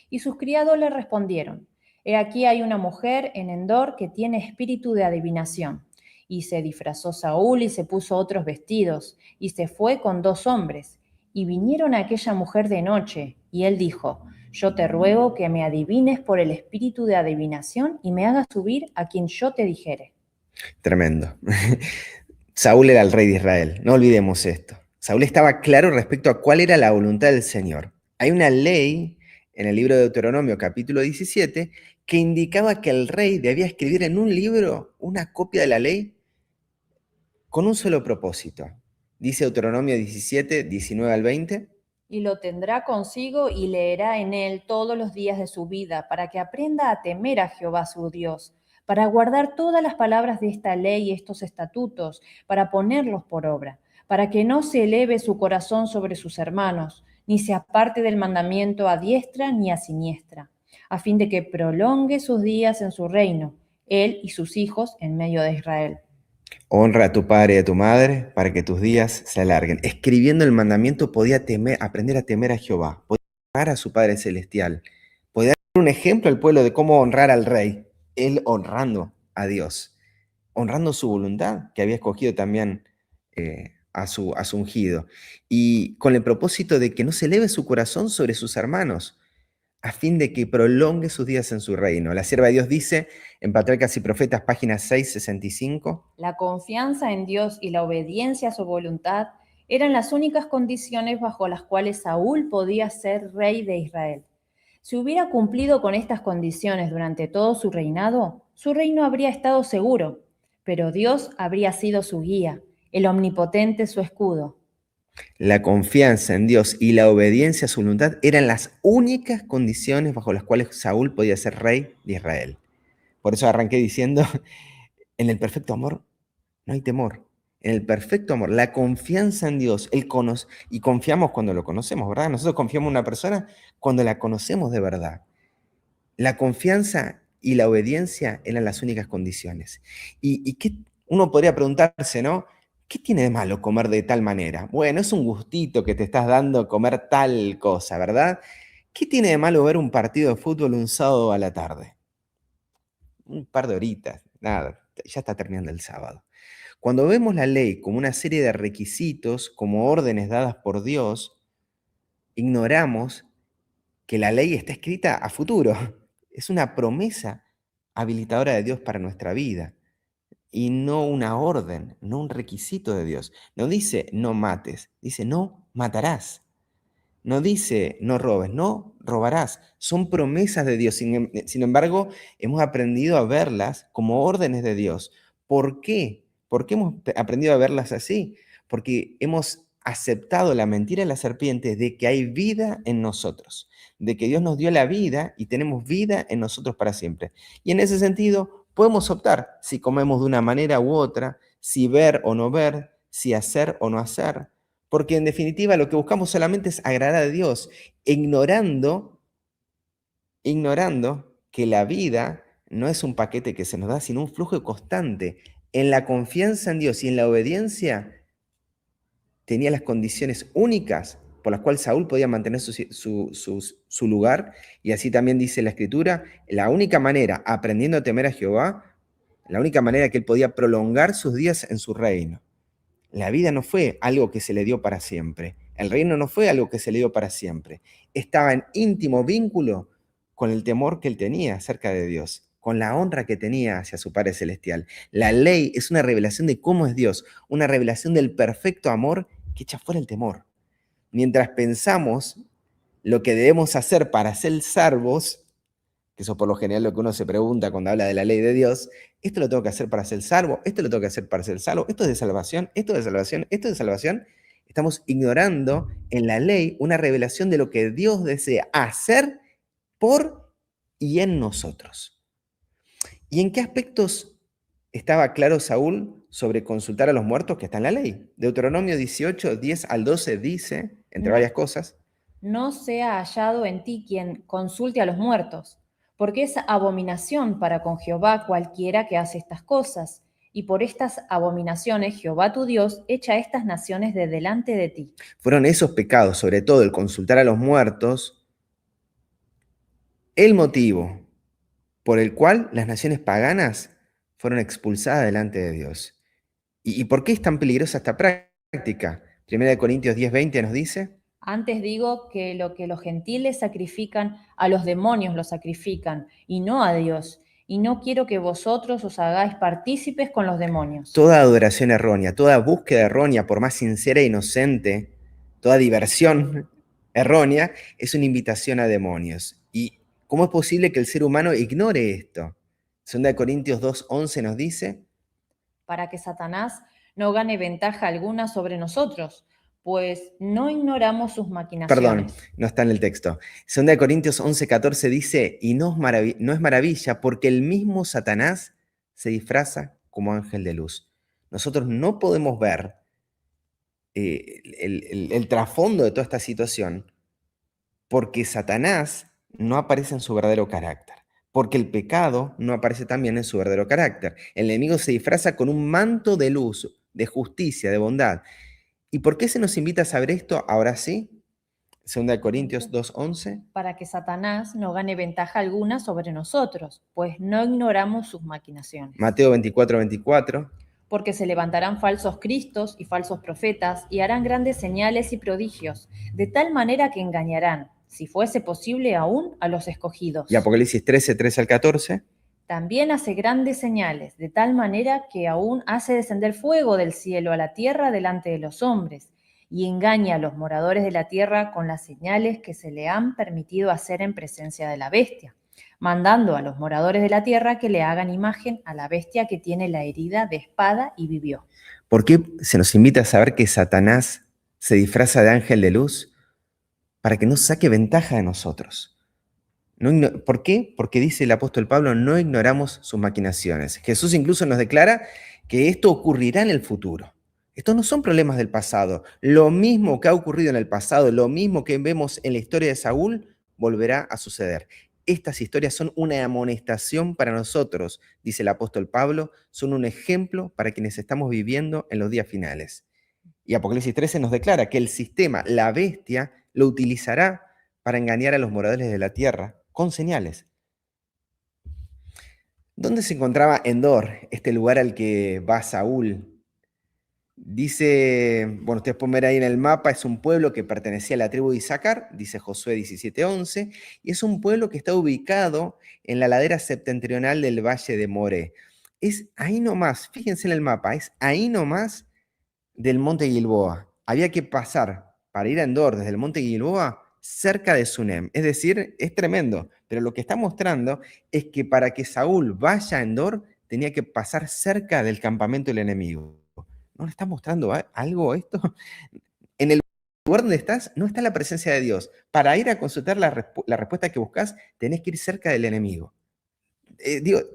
Y sus criados le respondieron: He aquí hay una mujer en Endor que tiene espíritu de adivinación. Y se disfrazó Saúl y se puso otros vestidos, y se fue con 2 hombres. Y vinieron a aquella mujer de noche, y él dijo: Yo te ruego que me adivines por el espíritu de adivinación y me hagas subir a quien yo te dijere. Tremendo. Saúl era el rey de Israel, no olvidemos esto. Saúl estaba claro respecto a cuál era la voluntad del Señor. Hay una ley en el libro de Deuteronomio, capítulo 17, que indicaba que el rey debía escribir en un libro una copia de la ley con un solo propósito. Dice Deuteronomio 17, 19 al 20. Y lo tendrá consigo y leerá en él todos los días de su vida, para que aprenda a temer a Jehová su Dios, para guardar todas las palabras de esta ley y estos estatutos, para ponerlos por obra, para que no se eleve su corazón sobre sus hermanos, ni se aparte del mandamiento a diestra ni a siniestra, a fin de que prolongue sus días en su reino, él y sus hijos en medio de Israel. Honra a tu padre y a tu madre para que tus días se alarguen. Escribiendo el mandamiento podía aprender a temer a Jehová, podía honrar a su Padre Celestial, podía dar un ejemplo al pueblo de cómo honrar al rey, él honrando a Dios, honrando su voluntad, que había escogido también a su ungido, y con el propósito de que no se eleve su corazón sobre sus hermanos, a fin de que prolongue sus días en su reino. La sierva de Dios dice en Patriarcas y Profetas, página 665. La confianza en Dios y la obediencia a su voluntad eran las únicas condiciones bajo las cuales Saúl podía ser rey de Israel. Si hubiera cumplido con estas condiciones durante todo su reinado, su reino habría estado seguro, pero Dios habría sido su guía, el omnipotente su escudo. La confianza en Dios y la obediencia a su voluntad eran las únicas condiciones bajo las cuales Saúl podía ser rey de Israel. Por eso arranqué diciendo, en el perfecto amor no hay temor. En el perfecto amor, la confianza en Dios, y confiamos cuando lo conocemos, ¿verdad? Nosotros confiamos en una persona cuando la conocemos de verdad. La confianza y la obediencia eran las únicas condiciones. ¿Y qué uno podría preguntarse, ¿no? ¿Qué tiene de malo comer de tal manera? Bueno, es un gustito que te estás dando comer tal cosa, ¿verdad? ¿Qué tiene de malo ver un partido de fútbol un sábado a la tarde? Un par de horitas, nada, ya está terminando el sábado. Cuando vemos la ley como una serie de requisitos, como órdenes dadas por Dios, ignoramos que la ley está escrita a futuro. Es una promesa habilitadora de Dios para nuestra vida y no una orden, no un requisito de Dios. No dice no mates, dice no matarás. No dice no robes, no robarás. Son promesas de Dios. Sin embargo, hemos aprendido a verlas como órdenes de Dios. ¿Por qué? ¿Por qué hemos aprendido a verlas así? Porque hemos aceptado la mentira de la serpiente de que hay vida en nosotros, de que Dios nos dio la vida y tenemos vida en nosotros para siempre. Y en ese sentido, podemos optar si comemos de una manera u otra, si ver o no ver, si hacer o no hacer. Porque en definitiva lo que buscamos solamente es agradar a Dios, ignorando que la vida no es un paquete que se nos da, sino un flujo constante. En la confianza en Dios y en la obediencia tenía las condiciones únicas por las cuales Saúl podía mantener su lugar. Y así también dice la Escritura, la única manera, aprendiendo a temer a Jehová, la única manera que él podía prolongar sus días en su reino. La vida no fue algo que se le dio para siempre. El reino no fue algo que se le dio para siempre. Estaba en íntimo vínculo con el temor que él tenía acerca de Dios, con la honra que tenía hacia su Padre Celestial. La ley es una revelación de cómo es Dios, una revelación del perfecto amor que echa fuera el temor. Mientras pensamos lo que debemos hacer para ser salvos, que eso por lo general lo que uno se pregunta cuando habla de la ley de Dios, esto lo tengo que hacer para ser salvo, esto lo tengo que hacer para ser salvo, esto es de salvación, esto es de salvación, esto es de salvación. Estamos ignorando en la ley una revelación de lo que Dios desea hacer por y en nosotros. ¿Y en qué aspectos estaba claro Saúl sobre consultar a los muertos que está en la ley? Deuteronomio 18, 10 al 12 dice, entre varias cosas, no sea hallado en ti quien consulte a los muertos, porque es abominación para con Jehová cualquiera que hace estas cosas, y por estas abominaciones Jehová tu Dios echa estas naciones de delante de ti. fueron esos pecados, sobre todo el consultar a los muertos, el motivo por el cual las naciones paganas fueron expulsadas delante de Dios. ¿Y por qué es tan peligrosa esta práctica? 1 Corintios 10:20 nos dice, Antes digo que lo que los gentiles sacrifican, a los demonios lo sacrifican, y no a Dios. Y no quiero que vosotros os hagáis partícipes con los demonios. toda adoración errónea, toda búsqueda errónea, por más sincera e inocente, toda diversión errónea, es una invitación a demonios. ¿Y cómo es posible que el ser humano ignore esto? 2 Corintios 2:11 nos dice, Para que Satanás no gane ventaja alguna sobre nosotros, pues no ignoramos sus maquinaciones. perdón, no está en el texto. 2 Corintios 11:14 dice, y no es maravilla porque el mismo Satanás se disfraza como ángel de luz. Nosotros no podemos ver el trasfondo de toda esta situación porque Satanás no aparece en su verdadero carácter, porque el pecado no aparece también en su verdadero carácter. El enemigo se disfraza con un manto de luz, de justicia, de bondad. ¿Y por qué se nos invita a saber esto ahora sí? 2 Corintios 2:11. Para que Satanás no gane ventaja alguna sobre nosotros, pues no ignoramos sus maquinaciones. Mateo 24:24. Porque se levantarán falsos cristos y falsos profetas y harán grandes señales y prodigios, de tal manera que engañarán, si fuese posible aún, a los escogidos. Y Apocalipsis 13, 13 al 14. También hace grandes señales, de tal manera que aún hace descender fuego del cielo a la tierra delante de los hombres, y engaña a los moradores de la tierra con las señales que se le han permitido hacer en presencia de la bestia, mandando a los moradores de la tierra que le hagan imagen a la bestia que tiene la herida de espada y vivió. ¿Por qué se nos invita a saber que Satanás se disfraza de ángel de luz? Para que no saque ventaja de nosotros. ¿Por qué? Porque dice el apóstol Pablo, no ignoramos sus maquinaciones. Jesús incluso nos declara que esto ocurrirá en el futuro. Estos no son problemas del pasado. Lo mismo que ha ocurrido en el pasado, lo mismo que vemos en la historia de Saúl, volverá a suceder. Estas historias son una amonestación para nosotros, dice el apóstol Pablo, son un ejemplo para quienes estamos viviendo en los días finales. Y Apocalipsis 13 nos declara que el sistema, la bestia, lo utilizará para engañar a los moradores de la tierra con señales. ¿Dónde se encontraba Endor, este lugar al que va Saúl? Dice, bueno, ustedes pueden ver ahí en el mapa, es un pueblo que pertenecía a la tribu de Isaacar, dice Josué 17:11, y es un pueblo que está ubicado en la ladera septentrional del valle de Moré. Es ahí nomás, fíjense en el mapa, es ahí nomás del monte Gilboa. Había que pasar para ir a Endor desde el monte Gilboa cerca de Sunem. Es decir, es tremendo, pero lo que está mostrando es que para que Saúl vaya a Endor tenía que pasar cerca del campamento del enemigo. ¿No le está mostrando algo esto? En el lugar donde estás no está la presencia de Dios. Para ir a consultar la respuesta que buscas, tenés que ir cerca del enemigo.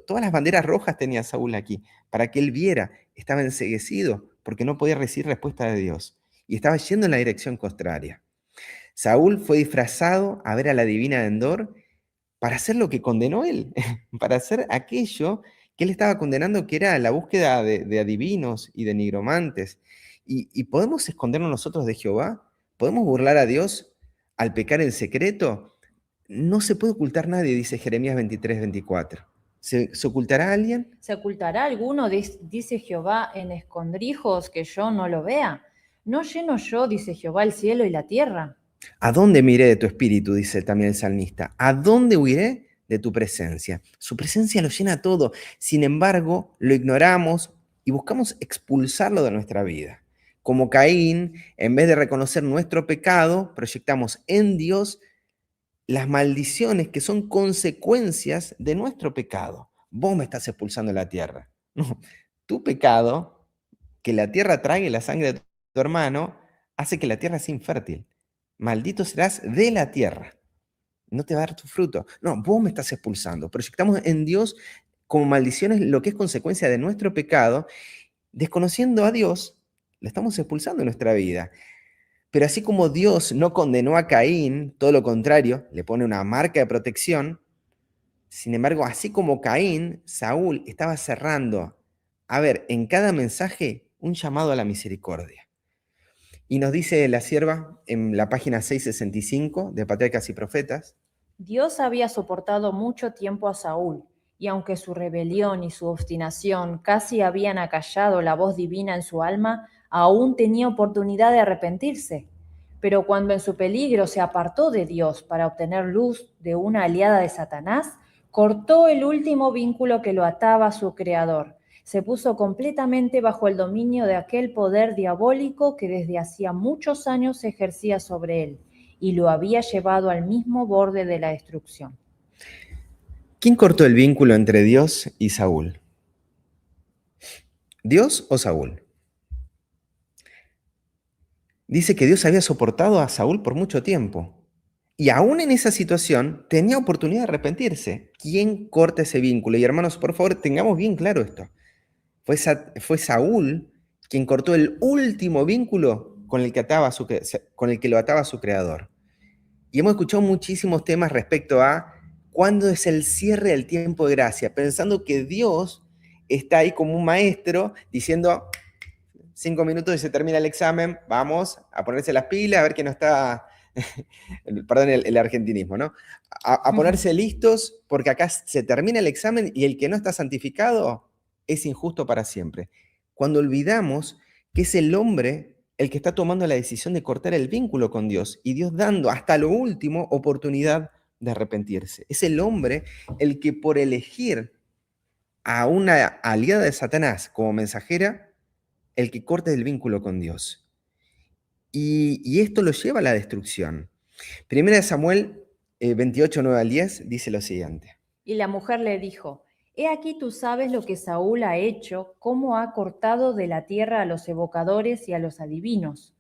Todas las banderas rojas tenía Saúl aquí, para que él viera, estaba enceguecido, porque no podía recibir respuesta de Dios, y estaba yendo en la dirección contraria. Saúl fue disfrazado a ver a la divina de Endor para hacer lo que condenó él, para hacer aquello que él estaba condenando, que era la búsqueda de adivinos y de nigromantes. ¿Y podemos escondernos nosotros de Jehová? ¿Podemos burlar a Dios al pecar en secreto? No se puede ocultar nadie, dice Jeremías 23:24. ¿Se ocultará alguien? ¿Se ocultará alguno, dice Jehová, en escondrijos que yo no lo vea? ¿No lleno yo, dice Jehová, el cielo y la tierra? ¿A dónde miré de tu espíritu? Dice también el salmista. ¿A dónde huiré de tu presencia? Su presencia lo llena todo. Sin embargo, lo ignoramos y buscamos expulsarlo de nuestra vida. Como Caín, en vez de reconocer nuestro pecado, proyectamos en Dios las maldiciones que son consecuencias de nuestro pecado. Vos me estás expulsando de la tierra. No, tu pecado, que la tierra trague la sangre de tu hermano, hace que la tierra sea infértil. Maldito serás de la tierra. No te va a dar tu fruto. No, vos me estás expulsando. Proyectamos en Dios como maldiciones lo que es consecuencia de nuestro pecado. Desconociendo a Dios, lo estamos expulsando de nuestra vida. Pero así como Dios no condenó a Caín, todo lo contrario, le pone una marca de protección. Sin embargo, así como Caín, Saúl estaba cerrando, a ver, en cada mensaje, un llamado a la misericordia. Y nos dice la sierva en la página 665 de Patriarcas y Profetas: Dios había soportado mucho tiempo a Saúl, y aunque su rebelión y su obstinación casi habían acallado la voz divina en su alma, aún tenía oportunidad de arrepentirse. Pero cuando en su peligro se apartó de Dios para obtener luz de una aliada de Satanás, cortó el último vínculo que lo ataba a su Creador. Se puso completamente bajo el dominio de aquel poder diabólico que desde hacía muchos años ejercía sobre él y lo había llevado al mismo borde de la destrucción. ¿Quién cortó el vínculo entre Dios y Saúl? ¿Dios o Saúl? Dice que Dios había soportado a Saúl por mucho tiempo. Y aún en esa situación tenía oportunidad de arrepentirse. ¿Quién corta ese vínculo? Y hermanos, por favor, tengamos bien claro esto. Fue Saúl quien cortó el último vínculo con el que lo ataba a su creador. Y hemos escuchado muchísimos temas respecto a cuándo es el cierre del tiempo de gracia, pensando que Dios está ahí como un maestro diciendo: 5 minutos y se termina el examen, vamos a ponerse las pilas, a ver que no está, perdón el argentinismo, ¿no? A ponerse listos, porque acá se termina el examen y el que no está santificado es injusto para siempre. Cuando olvidamos que es el hombre el que está tomando la decisión de cortar el vínculo con Dios y Dios dando hasta lo último oportunidad de arrepentirse. Es el hombre el que por elegir a una aliada de Satanás como mensajera, el que corta el vínculo con Dios. Y esto lo lleva a la destrucción. Primera de Samuel 28, 9 al 10 dice lo siguiente. Y la mujer le dijo: He aquí tú sabes lo que Saúl ha hecho, cómo ha cortado de la tierra a los evocadores y a los adivinos.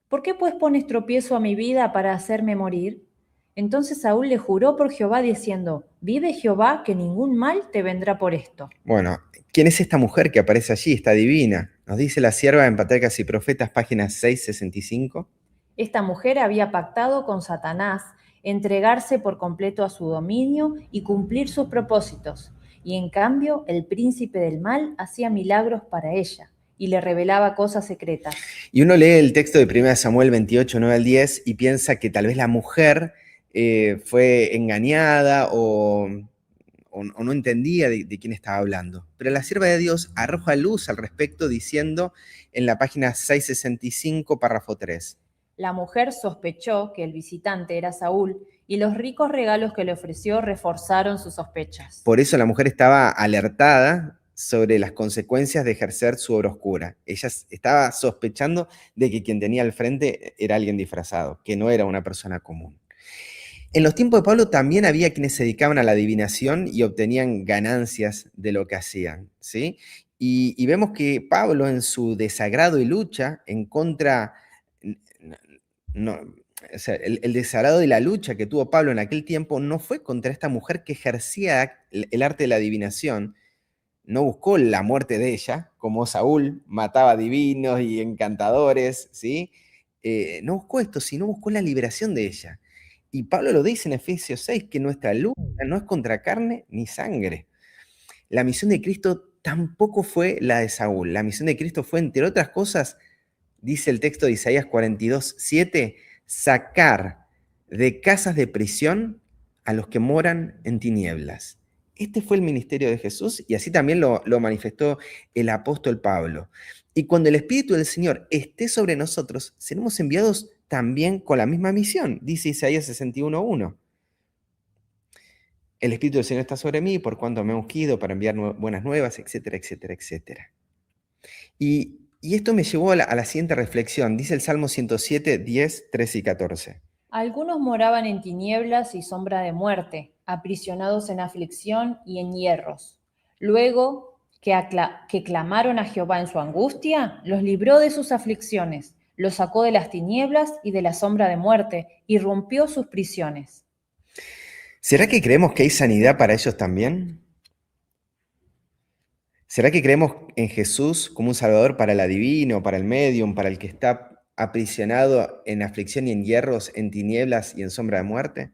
¿Por qué pues pones tropiezo a mi vida para hacerme morir? Entonces Saúl le juró por Jehová diciendo: Vive Jehová, que ningún mal te vendrá por esto. Bueno, ¿quién es esta mujer que aparece allí, esta divina? Nos dice la sierva en Patriarcas y Profetas, página 665. Esta mujer había pactado con Satanás entregarse por completo a su dominio y cumplir sus propósitos. Y en cambio, el príncipe del mal hacía milagros para ella y le revelaba cosas secretas. Y uno lee el texto de 1 Samuel 28, 9 al 10 y piensa que tal vez la mujer fue engañada o no entendía de quién estaba hablando. Pero la sierva de Dios arroja luz al respecto diciendo en la página 665, párrafo 3. La mujer sospechó que el visitante era Saúl y los ricos regalos que le ofreció reforzaron sus sospechas. Por eso la mujer estaba alertada sobre las consecuencias de ejercer su obra oscura. Ella estaba sospechando de que quien tenía al frente era alguien disfrazado, que no era una persona común. En los tiempos de Pablo también había quienes se dedicaban a la adivinación y obtenían ganancias de lo que hacían, ¿sí? Y vemos que Pablo, en su desagrado y lucha en contra, o sea, el desagrado y la lucha que tuvo Pablo en aquel tiempo no fue contra esta mujer que ejercía el arte de la adivinación. No buscó la muerte de ella, como Saúl mataba divinos y encantadores, ¿sí? No buscó esto, sino buscó la liberación de ella. Y Pablo lo dice en Efesios 6, que nuestra lucha no es contra carne ni sangre. La misión de Cristo tampoco fue la de Saúl. La misión de Cristo fue, entre otras cosas, dice el texto de Isaías 42, 7, sacar de casas de prisión a los que moran en tinieblas Este fue el ministerio de Jesús y así también lo manifestó el apóstol Pablo. Y cuando el Espíritu del Señor esté sobre nosotros, seremos enviados también con la misma misión, dice Isaías 61:1. El Espíritu del Señor está sobre mí, por cuanto me ha ungido para enviar buenas nuevas, etcétera, etcétera, etcétera. Y esto me llevó a la siguiente reflexión. Dice el Salmo 107, 10, 13 y 14. Algunos moraban en tinieblas y sombra de muerte, aprisionados en aflicción y en hierros. Luego que clamaron a Jehová en su angustia, los libró de sus aflicciones, los sacó de las tinieblas y de la sombra de muerte, y rompió sus prisiones. ¿Será que creemos que hay sanidad para ellos también? ¿Será que creemos en Jesús como un salvador para el adivino, para el medium, para el que está aprisionado en aflicción y en hierros, en tinieblas y en sombra de muerte?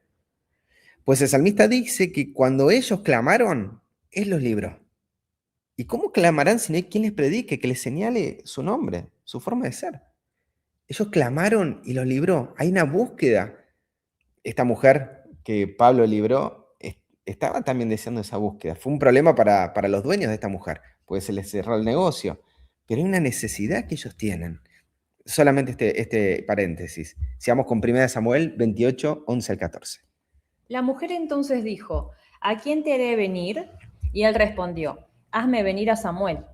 Pues el salmista dice que cuando ellos clamaron, Él los libró. ¿Y cómo clamarán si no hay quien les predique, que les señale su nombre, su forma de ser? Ellos clamaron y los libró. Hay una búsqueda. Esta mujer que Pablo libró estaba también deseando esa búsqueda. Fue un problema para los dueños de esta mujer, porque se les cerró el negocio. Pero hay una necesidad que ellos tienen. Solamente este paréntesis. Sigamos con 1 Samuel 28, 11 al 14. La mujer entonces dijo, ¿a quién te haré venir? Y él respondió, hazme venir a Samuel.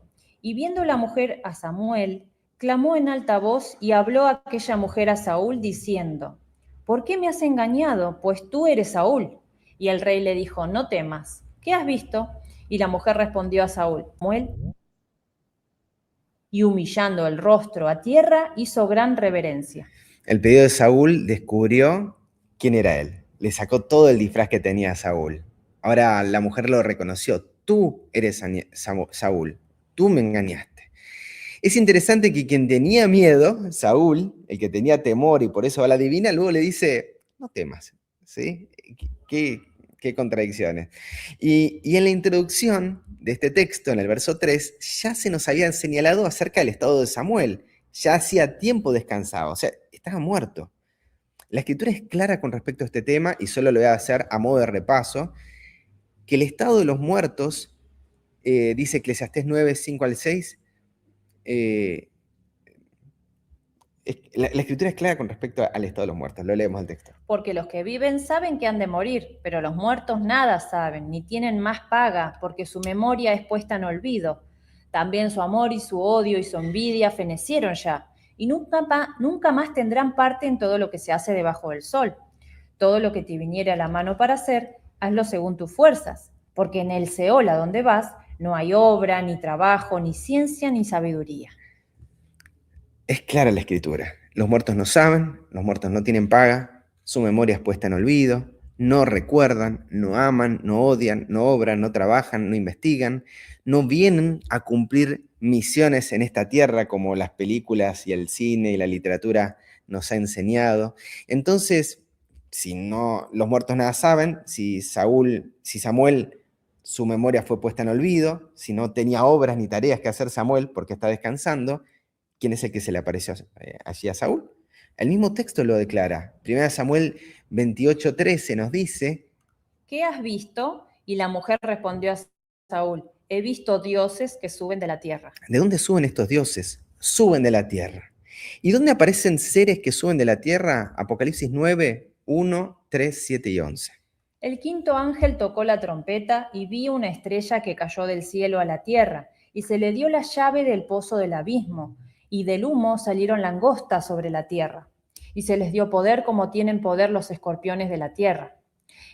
Y viendo la mujer a Samuel, clamó en alta voz y habló a aquella mujer a Saúl diciendo, ¿por qué me has engañado? Pues tú eres Saúl. Y el rey le dijo, no temas, ¿qué has visto? Y la mujer respondió a Saúl, Samuel, y humillando el rostro a tierra, hizo gran reverencia. El pedido de Saúl descubrió quién era él. Le sacó todo el disfraz que tenía Saúl. Ahora la mujer lo reconoció. Tú eres Saúl. Tú me engañaste. Es interesante que quien tenía miedo, Saúl, el que tenía temor y por eso va a la divina, luego le dice, no temas. ¿Sí? Qué contradicciones. Y en la introducción de este texto, en el verso 3, ya se nos habían señalado acerca del estado de Samuel. Ya hacía tiempo descansado, o sea, estaba muerto. La escritura es clara con respecto a este tema y solo lo voy a hacer a modo de repaso, que el estado de los muertos, dice Eclesiastés 9, 5 al 6, la escritura es clara con respecto al estado de los muertos. Lo leemos el texto. Porque los que viven saben que han de morir, pero los muertos nada saben, ni tienen más paga, porque su memoria es puesta en olvido. También su amor y su odio y su envidia fenecieron ya, y nunca más tendrán parte en todo lo que se hace debajo del sol. Todo lo que te viniere a la mano para hacer, hazlo según tus fuerzas, porque en el Seol a donde vas no hay obra, ni trabajo, ni ciencia, ni sabiduría. Es clara la escritura. Los muertos no saben, los muertos no tienen paga, su memoria es puesta en olvido, no recuerdan, no aman, no odian, no obran, no trabajan, no investigan, no vienen a cumplir misiones en esta tierra como las películas y el cine y la literatura nos ha enseñado. Entonces, si no, los muertos nada saben, si Samuel, su memoria fue puesta en olvido, si no tenía obras ni tareas que hacer Samuel porque está descansando, ¿quién es el que se le apareció allí a Saúl? El mismo texto lo declara. 1 Samuel 28:13 nos dice, ¿qué has visto? Y la mujer respondió a Saúl, he visto dioses que suben de la tierra. ¿de dónde suben estos dioses? Suben de la tierra. ¿Y dónde aparecen seres que suben de la tierra? Apocalipsis 9, 1, 3, 7 y 11. El quinto ángel tocó la trompeta y vi una estrella que cayó del cielo a la tierra, y se le dio la llave del pozo del abismo, y del humo salieron langostas sobre la tierra, y se les dio poder como tienen poder los escorpiones de la tierra.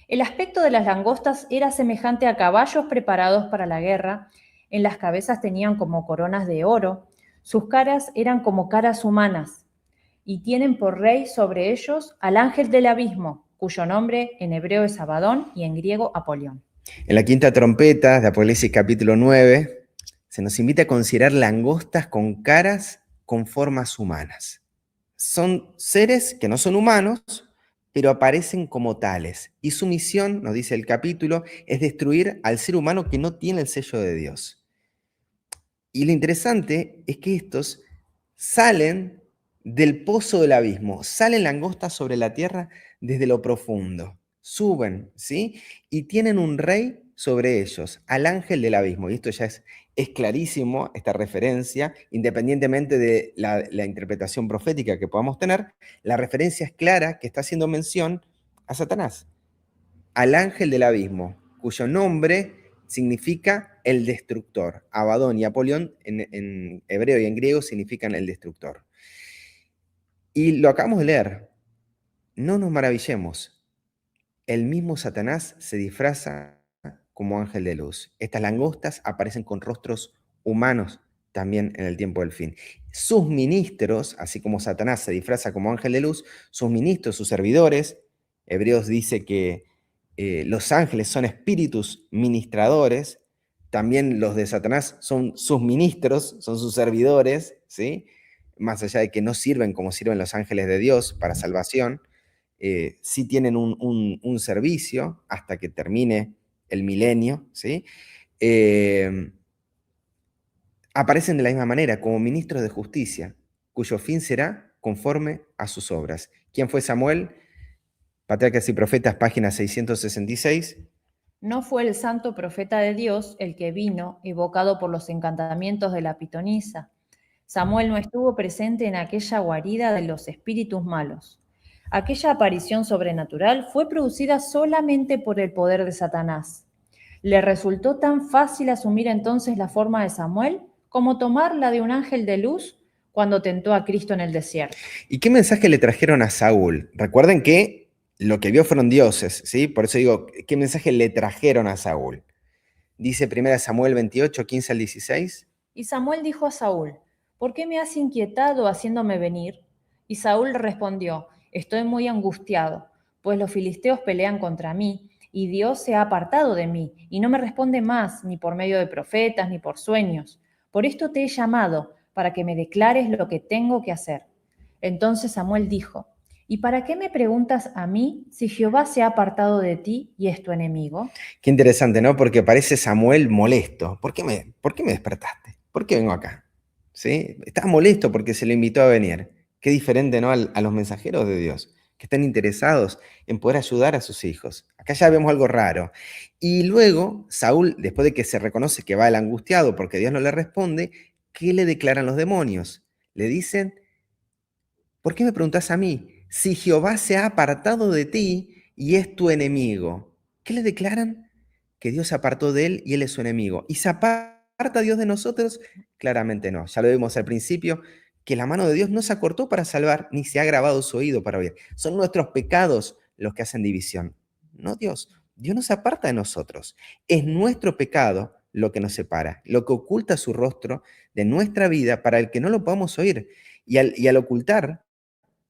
El aspecto de las langostas era semejante a caballos preparados para la guerra, en las cabezas tenían como coronas de oro, sus caras eran como caras humanas, y tienen por rey sobre ellos al ángel del abismo, cuyo nombre en hebreo es Abadón y en griego Apolión. En la quinta trompeta de Apocalipsis capítulo 9, se nos invita a considerar langostas con caras con formas humanas. Son seres que no son humanos, pero aparecen como tales. Y su misión, nos dice el capítulo, es destruir al ser humano que no tiene el sello de Dios. Y lo interesante es que estos salen del pozo del abismo, salen langostas sobre la tierra desde lo profundo, suben, ¿sí? Y tienen un rey sobre ellos al ángel del abismo. Y esto ya es clarísimo, esta referencia, independientemente de la interpretación profética que podamos tener, la referencia es clara que está haciendo mención a Satanás, al ángel del abismo, cuyo nombre significa el destructor. Abadón y Apolión en hebreo y en griego significan el destructor. Y lo acabamos de leer. No nos maravillemos. El mismo Satanás se disfraza como ángel de luz. Estas langostas aparecen con rostros humanos también en el tiempo del fin. Sus ministros, así como Satanás se disfraza como ángel de luz, sus ministros, sus servidores, Hebreos dice que los ángeles son espíritus ministradores, también los de Satanás son sus ministros, son sus servidores, ¿sí? Más allá de que no sirven como sirven los ángeles de Dios para salvación, sí tienen un servicio hasta que termine el milenio, ¿sí? Aparecen de la misma manera como ministros de justicia, cuyo fin será conforme a sus obras. ¿Quién fue Samuel? Patriarcas y Profetas, página 666. No fue el santo profeta de Dios el que vino, evocado por los encantamientos de la pitonisa. Samuel no estuvo presente en aquella guarida de los espíritus malos. Aquella aparición sobrenatural fue producida solamente por el poder de Satanás. ¿Le resultó tan fácil asumir entonces la forma de Samuel como tomar la de un ángel de luz cuando tentó a Cristo en el desierto? ¿Y qué mensaje le trajeron a Saúl? Recuerden que lo que vio fueron dioses, ¿sí? Por eso digo, ¿qué mensaje le trajeron a Saúl? Dice 1 Samuel 28, 15 al 16. Y Samuel dijo a Saúl: ¿por qué me has inquietado haciéndome venir? Y Saúl respondió: estoy muy angustiado, pues los filisteos pelean contra mí, y Dios se ha apartado de mí, y no me responde más, ni por medio de profetas, ni por sueños. Por esto te he llamado, para que me declares lo que tengo que hacer. Entonces Samuel dijo: ¿y para qué me preguntas a mí si Jehová se ha apartado de ti y es tu enemigo? Qué interesante, ¿no? Porque parece Samuel molesto. ¿Por qué me despertaste? ¿Por qué vengo acá? ¿Sí? Estaba molesto porque se le invitó a venir. Qué diferente, ¿no? A los mensajeros de Dios, que están interesados en poder ayudar a sus hijos. Acá ya vemos algo raro. Y luego, Saúl, después de que se reconoce que va el angustiado porque Dios no le responde, ¿qué le declaran los demonios? Le dicen: ¿por qué me preguntas a mí? Si Jehová se ha apartado de ti y es tu enemigo. ¿Qué le declaran? Que Dios se apartó de él y él es su enemigo. ¿Y se aparta Dios de nosotros? Claramente no. Ya lo vimos al principio, que la mano de Dios no se acortó para salvar, ni se ha grabado su oído para oír. Son nuestros pecados los que hacen división, no Dios. Dios no se aparta de nosotros. Es nuestro pecado lo que nos separa, lo que oculta su rostro de nuestra vida para el que no lo podamos oír. Y al ocultar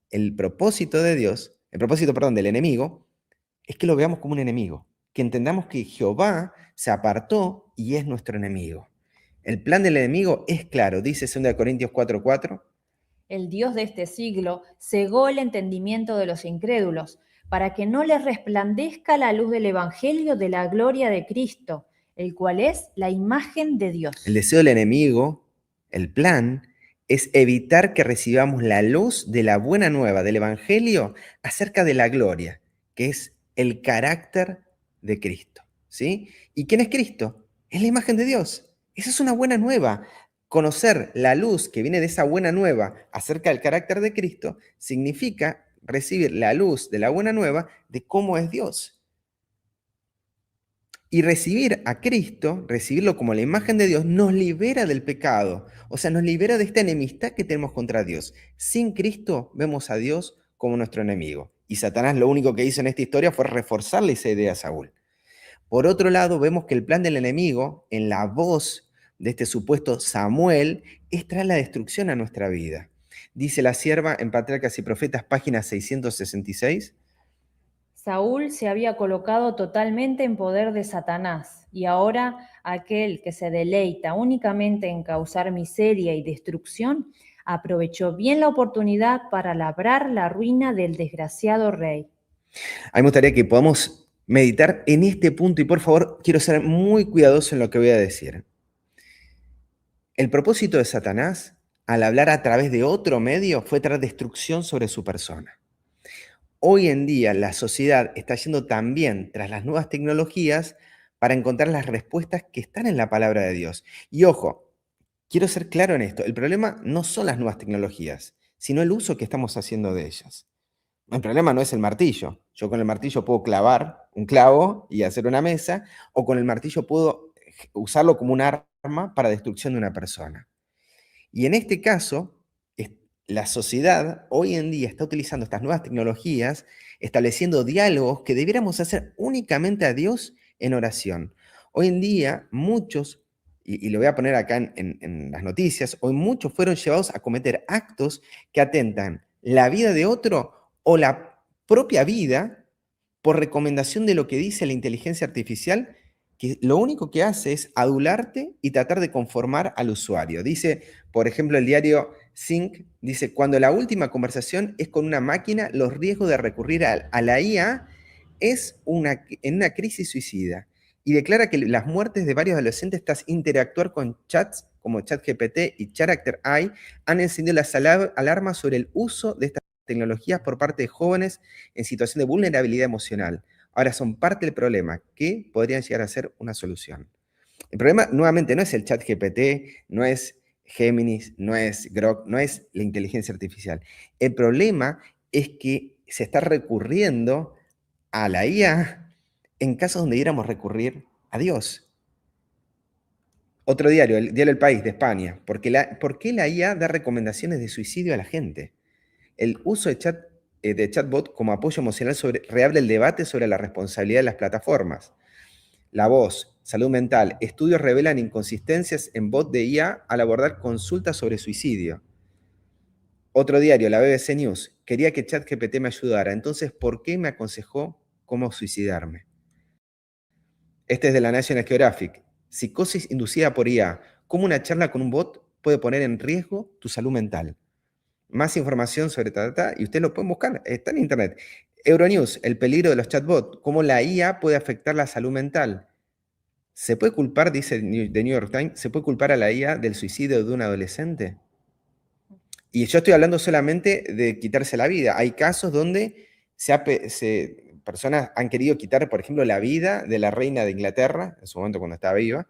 el propósito de Dios, el propósito, perdón, del enemigo, es que lo veamos como un enemigo, que entendamos que Jehová se apartó y es nuestro enemigo. El plan del enemigo es claro, dice 2 Corintios 4:4. El Dios de este siglo cegó el entendimiento de los incrédulos, para que no les resplandezca la luz del Evangelio de la gloria de Cristo, el cual es la imagen de Dios. El deseo del enemigo, el plan, es evitar que recibamos la luz de la buena nueva del Evangelio acerca de la gloria, que es el carácter de Cristo, ¿sí? ¿Y quién es Cristo? Es la imagen de Dios. Esa es una buena nueva. Conocer la luz que viene de esa buena nueva acerca del carácter de Cristo significa recibir la luz de la buena nueva de cómo es Dios. Y recibir a Cristo, recibirlo como la imagen de Dios, nos libera del pecado. O sea, nos libera de esta enemistad que tenemos contra Dios. Sin Cristo vemos a Dios como nuestro enemigo. Y Satanás lo único que hizo en esta historia fue reforzarle esa idea a Saúl. Por otro lado, vemos que el plan del enemigo, en la voz de este supuesto Samuel, es traer la destrucción a nuestra vida. Dice la sierva en Patriarcas y Profetas, página 666. Saúl se había colocado totalmente en poder de Satanás, y ahora aquel que se deleita únicamente en causar miseria y destrucción, aprovechó bien la oportunidad para labrar la ruina del desgraciado rey. A mí me gustaría que podamos meditar en este punto y por favor quiero ser muy cuidadoso en lo que voy a decir. El propósito de Satanás, al hablar a través de otro medio, fue traer destrucción sobre su persona. Hoy en día la sociedad está yendo también tras las nuevas tecnologías para encontrar las respuestas que están en la palabra de Dios. Y ojo, quiero ser claro en esto, el problema no son las nuevas tecnologías, sino el uso que estamos haciendo de ellas. El problema no es el martillo. Yo con el martillo puedo clavar un clavo y hacer una mesa, o con el martillo puedo usarlo como un arma para destrucción de una persona. Y en este caso, la sociedad hoy en día está utilizando estas nuevas tecnologías, estableciendo diálogos que debiéramos hacer únicamente a Dios en oración. Hoy en día, muchos, y lo voy a poner acá en las noticias, hoy muchos fueron llevados a cometer actos que atentan la vida de otro o la propia vida por recomendación de lo que dice la inteligencia artificial, que lo único que hace es adularte y tratar de conformar al usuario. Dice, por ejemplo, el diario Zinc, dice, cuando la última conversación es con una máquina, los riesgos de recurrir a la IA es en una crisis suicida. Y declara que las muertes de varios adolescentes tras interactuar con chats como ChatGPT y Character AI han encendido las alarmas sobre el uso de estas tecnologías por parte de jóvenes en situación de vulnerabilidad emocional. Ahora son parte del problema que podrían llegar a ser una solución. El problema, nuevamente, no es el ChatGPT, no es Géminis, no es Grok, no es la inteligencia artificial. El problema es que se está recurriendo a la IA en casos donde debiéramos recurrir a Dios. Otro diario, el diario El País de España. ¿Por qué la IA da recomendaciones de suicidio a la gente? El uso de chatbot como apoyo emocional reabre el debate sobre la responsabilidad de las plataformas. La Voz, Salud Mental, estudios revelan inconsistencias en bot de IA al abordar consultas sobre suicidio. Otro diario, la BBC News, quería que ChatGPT me ayudara, entonces, ¿por qué me aconsejó cómo suicidarme? Este es de la National Geographic. Psicosis inducida por IA. ¿Cómo una charla con un bot puede poner en riesgo tu salud mental? Más información sobre y ustedes lo pueden buscar, está en internet. Euronews, el peligro de los chatbots, cómo la IA puede afectar la salud mental. ¿Se puede culpar, dice The New York Times, se puede culpar a la IA del suicidio de un adolescente? Y yo estoy hablando solamente de quitarse la vida. Hay casos donde personas han querido quitar, por ejemplo, la vida de la reina de Inglaterra, en su momento cuando estaba viva,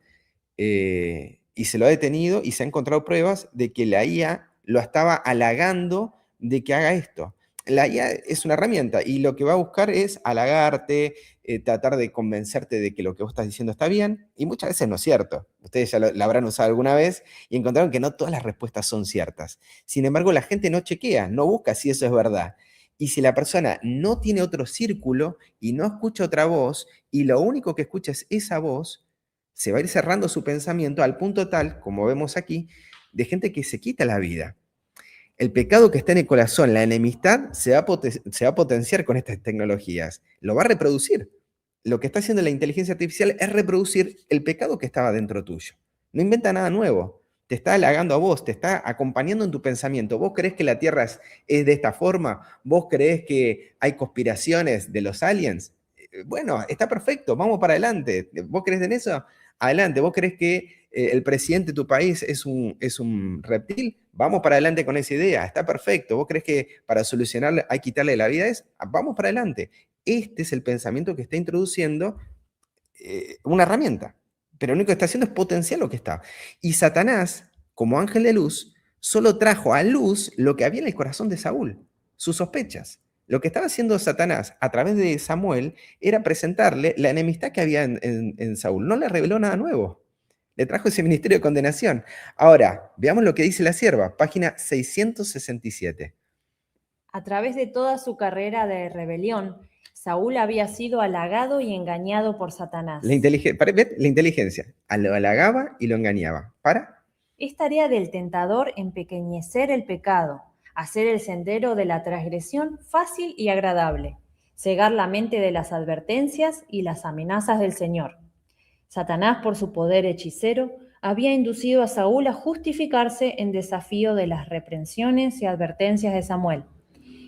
y se lo ha detenido y se han encontrado pruebas de que la IA lo estaba halagando de que haga esto. La IA es una herramienta y lo que va a buscar es halagarte, tratar de convencerte de que lo que vos estás diciendo está bien, y muchas veces no es cierto. Ustedes ya la habrán usado alguna vez y encontraron que no todas las respuestas son ciertas. Sin embargo, la gente no chequea, no busca si eso es verdad. Y si la persona no tiene otro círculo y no escucha otra voz, y lo único que escucha es esa voz, se va a ir cerrando su pensamiento al punto tal, como vemos aquí, de gente que se quita la vida. El pecado que está en el corazón, la enemistad, se va a potenciar con estas tecnologías. Lo va a reproducir. Lo que está haciendo la inteligencia artificial es reproducir el pecado que estaba dentro tuyo. No inventa nada nuevo. Te está halagando a vos, te está acompañando en tu pensamiento. ¿Vos creés que la Tierra es de esta forma? ¿Vos creés que hay conspiraciones de los aliens? Bueno, está perfecto, vamos para adelante. ¿Vos creés en eso? Adelante. ¿Vos creés que el presidente de tu país es un reptil? Vamos para adelante con esa idea, está perfecto. ¿Vos creés que para solucionarle hay que quitarle la vida? Vamos para adelante. Este es el pensamiento que está introduciendo una herramienta, pero lo único que está haciendo es potenciar lo que está. Y Satanás, como ángel de luz, solo trajo a luz lo que había en el corazón de Saúl, sus sospechas. Lo que estaba haciendo Satanás a través de Samuel era presentarle la enemistad que había en Saúl. No le reveló nada nuevo. Le trajo ese ministerio de condenación. Ahora, veamos lo que dice la sierva, página 667. A través de toda su carrera de rebelión, Saúl había sido halagado y engañado por Satanás. La inteligencia. Lo halagaba y lo engañaba. ¿Para? Es tarea del tentador empequeñecer el pecado, hacer el sendero de la transgresión fácil y agradable, cegar la mente de las advertencias y las amenazas del Señor. Satanás, por su poder hechicero, había inducido a Saúl a justificarse en desafío de las reprensiones y advertencias de Samuel.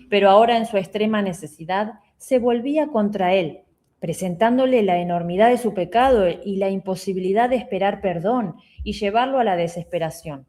Pero ahora, en su extrema necesidad, se volvía contra él, presentándole la enormidad de su pecado y la imposibilidad de esperar perdón y llevarlo a la desesperación.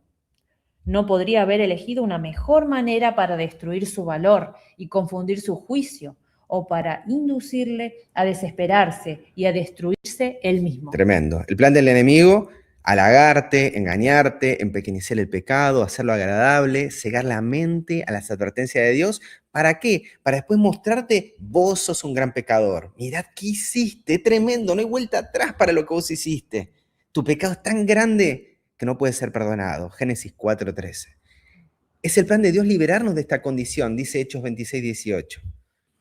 No podría haber elegido una mejor manera para destruir su valor y confundir su juicio, o para inducirle a desesperarse y a destruirse él mismo. Tremendo. El plan del enemigo: halagarte, engañarte, empequeñecer el pecado, hacerlo agradable, cegar la mente a las advertencias de Dios. ¿Para qué? Para después mostrarte: vos sos un gran pecador. Mirad qué hiciste, tremendo, no hay vuelta atrás para lo que vos hiciste. Tu pecado es tan grande que no puede ser perdonado. Génesis 4:13. Es el plan de Dios liberarnos de esta condición, dice Hechos 26:18.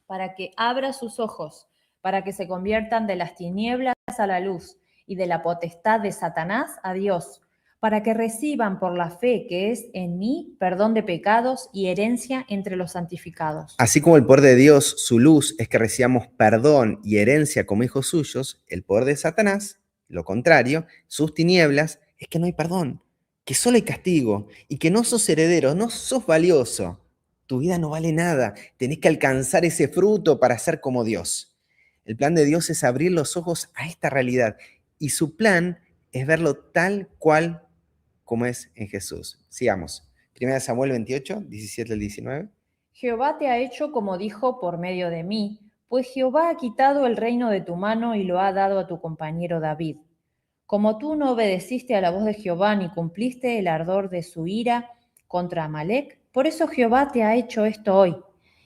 Para que abra sus ojos, para que se conviertan de las tinieblas a la luz y de la potestad de Satanás a Dios, para que reciban por la fe que es en mí perdón de pecados y herencia entre los santificados. Así como el poder de Dios, su luz, es que recibamos perdón y herencia como hijos suyos, el poder de Satanás, lo contrario, sus tinieblas, es que no hay perdón, que solo hay castigo y que no sos heredero, no sos valioso. Tu vida no vale nada, tenés que alcanzar ese fruto para ser como Dios. El plan de Dios es abrir los ojos a esta realidad y su plan es verlo tal cual como es en Jesús. Sigamos. 1 Samuel 28, 17 al 19. Jehová te ha hecho como dijo por medio de mí, pues Jehová ha quitado el reino de tu mano y lo ha dado a tu compañero David. Como tú no obedeciste a la voz de Jehová ni cumpliste el ardor de su ira contra Amalec, por eso Jehová te ha hecho esto hoy.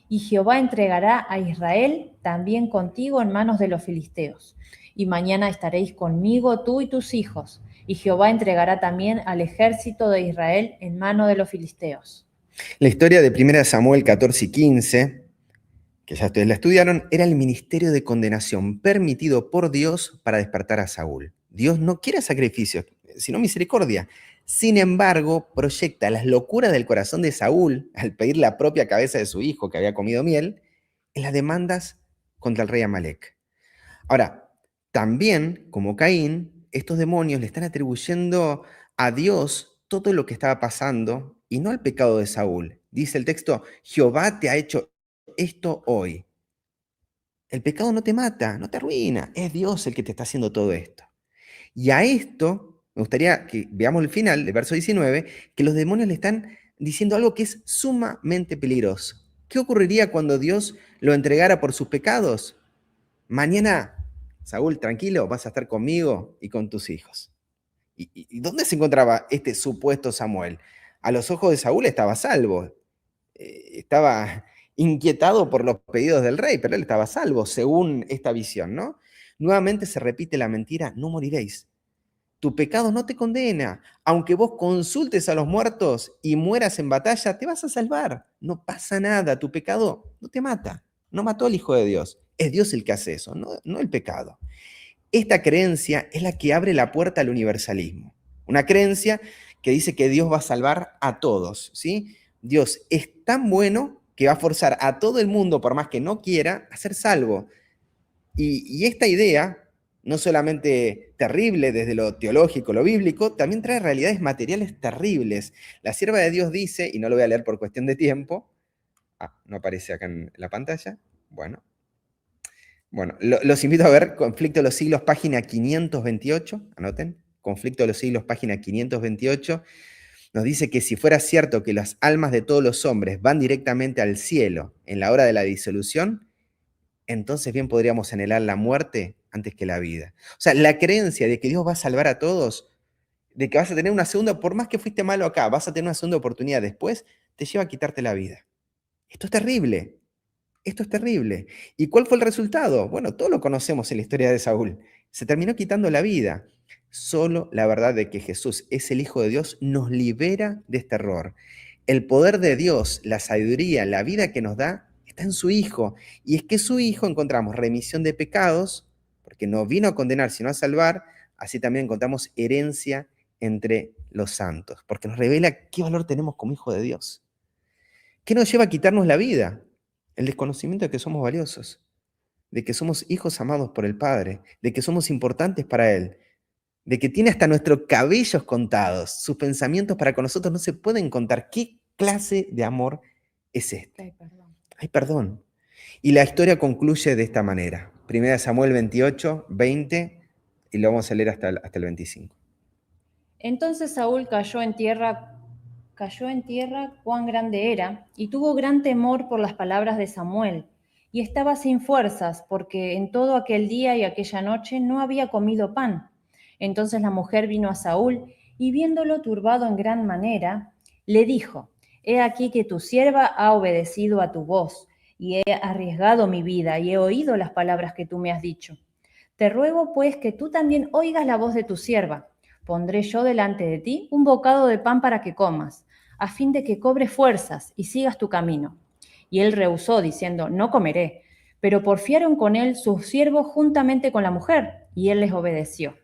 Y Jehová entregará a Israel también contigo en manos de los filisteos. Y mañana estaréis conmigo tú y tus hijos. Y Jehová entregará también al ejército de Israel en mano de los filisteos. La historia de 1 Samuel 14 y 15, que ya ustedes la estudiaron, era el ministerio de condenación permitido por Dios para despertar a Saúl. Dios no quiere sacrificios, sino misericordia. Sin embargo, proyecta las locuras del corazón de Saúl al pedir la propia cabeza de su hijo que había comido miel en las demandas contra el rey Amalec. Ahora, también, como Caín, estos demonios le están atribuyendo a Dios todo lo que estaba pasando y no al pecado de Saúl. Dice el texto: Jehová te ha hecho esto hoy. El pecado no te mata, no te arruina, es Dios el que te está haciendo todo esto. Y a esto me gustaría que veamos el final del verso 19, que los demonios le están diciendo algo que es sumamente peligroso. ¿Qué ocurriría cuando Dios lo entregara por sus pecados? Mañana, Saúl, tranquilo, vas a estar conmigo y con tus hijos. ¿Y dónde se encontraba este supuesto Samuel? A los ojos de Saúl estaba salvo, estaba inquietado por los pedidos del rey, pero él estaba salvo, según esta visión, ¿no? Nuevamente se repite la mentira: no moriréis. Tu pecado no te condena. Aunque vos consultes a los muertos y mueras en batalla, te vas a salvar. No pasa nada, tu pecado no te mata. No mató al Hijo de Dios. Es Dios el que hace eso, no el pecado. Esta creencia es la que abre la puerta al universalismo. Una creencia que dice que Dios va a salvar a todos, ¿sí? Dios es tan bueno que va a forzar a todo el mundo, por más que no quiera, a ser salvo. Y esta idea, no solamente terrible desde lo teológico, lo bíblico, también trae realidades materiales terribles. La sierva de Dios dice, y no lo voy a leer por cuestión de tiempo, no aparece acá en la pantalla, bueno, los invito a ver Conflicto de los Siglos, página 528, anoten, Conflicto de los Siglos, página 528, nos dice que si fuera cierto que las almas de todos los hombres van directamente al cielo en la hora de la disolución, entonces bien podríamos anhelar la muerte antes que la vida. O sea, la creencia de que Dios va a salvar a todos, de que vas a tener una segunda, por más que fuiste malo acá, vas a tener una segunda oportunidad después, te lleva a quitarte la vida. Esto es terrible. Esto es terrible. ¿Y cuál fue el resultado? Bueno, todos lo conocemos en la historia de Saúl. Se terminó quitando la vida. Solo la verdad de que Jesús es el Hijo de Dios nos libera de este error. El poder de Dios, la sabiduría, la vida que nos da, está en su Hijo. Y es que en su Hijo encontramos remisión de pecados, porque no vino a condenar, sino a salvar. Así también encontramos herencia entre los santos, porque nos revela qué valor tenemos como Hijo de Dios. ¿Qué nos lleva a quitarnos la vida? El desconocimiento de que somos valiosos, de que somos hijos amados por el Padre, de que somos importantes para Él, de que tiene hasta nuestros cabellos contados. Sus pensamientos para con nosotros no se pueden contar. ¿Qué clase de amor es este? Ay, perdón. Hay perdón. Y la historia concluye de esta manera. 1 Samuel 28, 20, y lo vamos a leer hasta el 25. Entonces Saúl cayó en tierra cuán grande era, y tuvo gran temor por las palabras de Samuel, y estaba sin fuerzas, porque en todo aquel día y aquella noche no había comido pan. Entonces la mujer vino a Saúl, y viéndolo turbado en gran manera, le dijo: He aquí que tu sierva ha obedecido a tu voz, y he arriesgado mi vida, y he oído las palabras que tú me has dicho. Te ruego, pues, que tú también oigas la voz de tu sierva. Pondré yo delante de ti un bocado de pan para que comas, a fin de que cobres fuerzas y sigas tu camino. Y él rehusó, diciendo: No comeré. Pero porfiaron con él sus siervos juntamente con la mujer, y él les obedeció.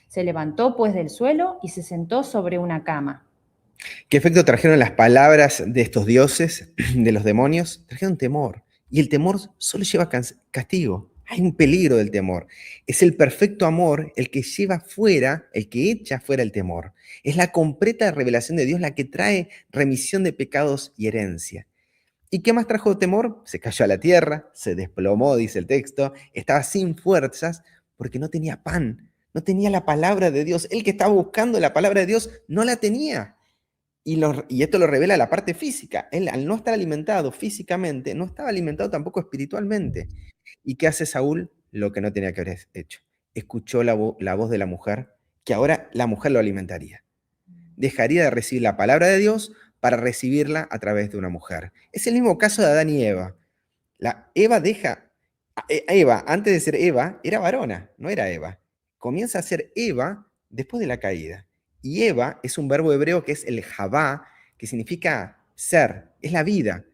Se levantó, pues, del suelo y se sentó sobre una cama. ¿Qué efecto trajeron las palabras de estos dioses, de los demonios? Trajeron temor. Y el temor solo lleva castigo. Hay un peligro del temor. Es el perfecto amor el que lleva fuera, el que echa fuera el temor. Es la completa revelación de Dios la que trae remisión de pecados y herencia. ¿Y qué más trajo temor? Se cayó a la tierra, se desplomó, dice el texto, estaba sin fuerzas porque no tenía pan, no tenía la palabra de Dios. Él que estaba buscando la palabra de Dios no la tenía. Y esto lo revela la parte física. Él, al no estar alimentado físicamente, no estaba alimentado tampoco espiritualmente. ¿Y qué hace Saúl? Lo que no tenía que haber hecho. Escuchó la voz de la mujer, que ahora la mujer lo alimentaría. Dejaría de recibir la palabra de Dios para recibirla a través de una mujer. Es el mismo caso de Adán y Eva. Eva, antes de ser Eva, era varona, no era Eva. Comienza a ser Eva después de la caída. Y Eva es un verbo hebreo que es el Javá, que significa ser, es la vida.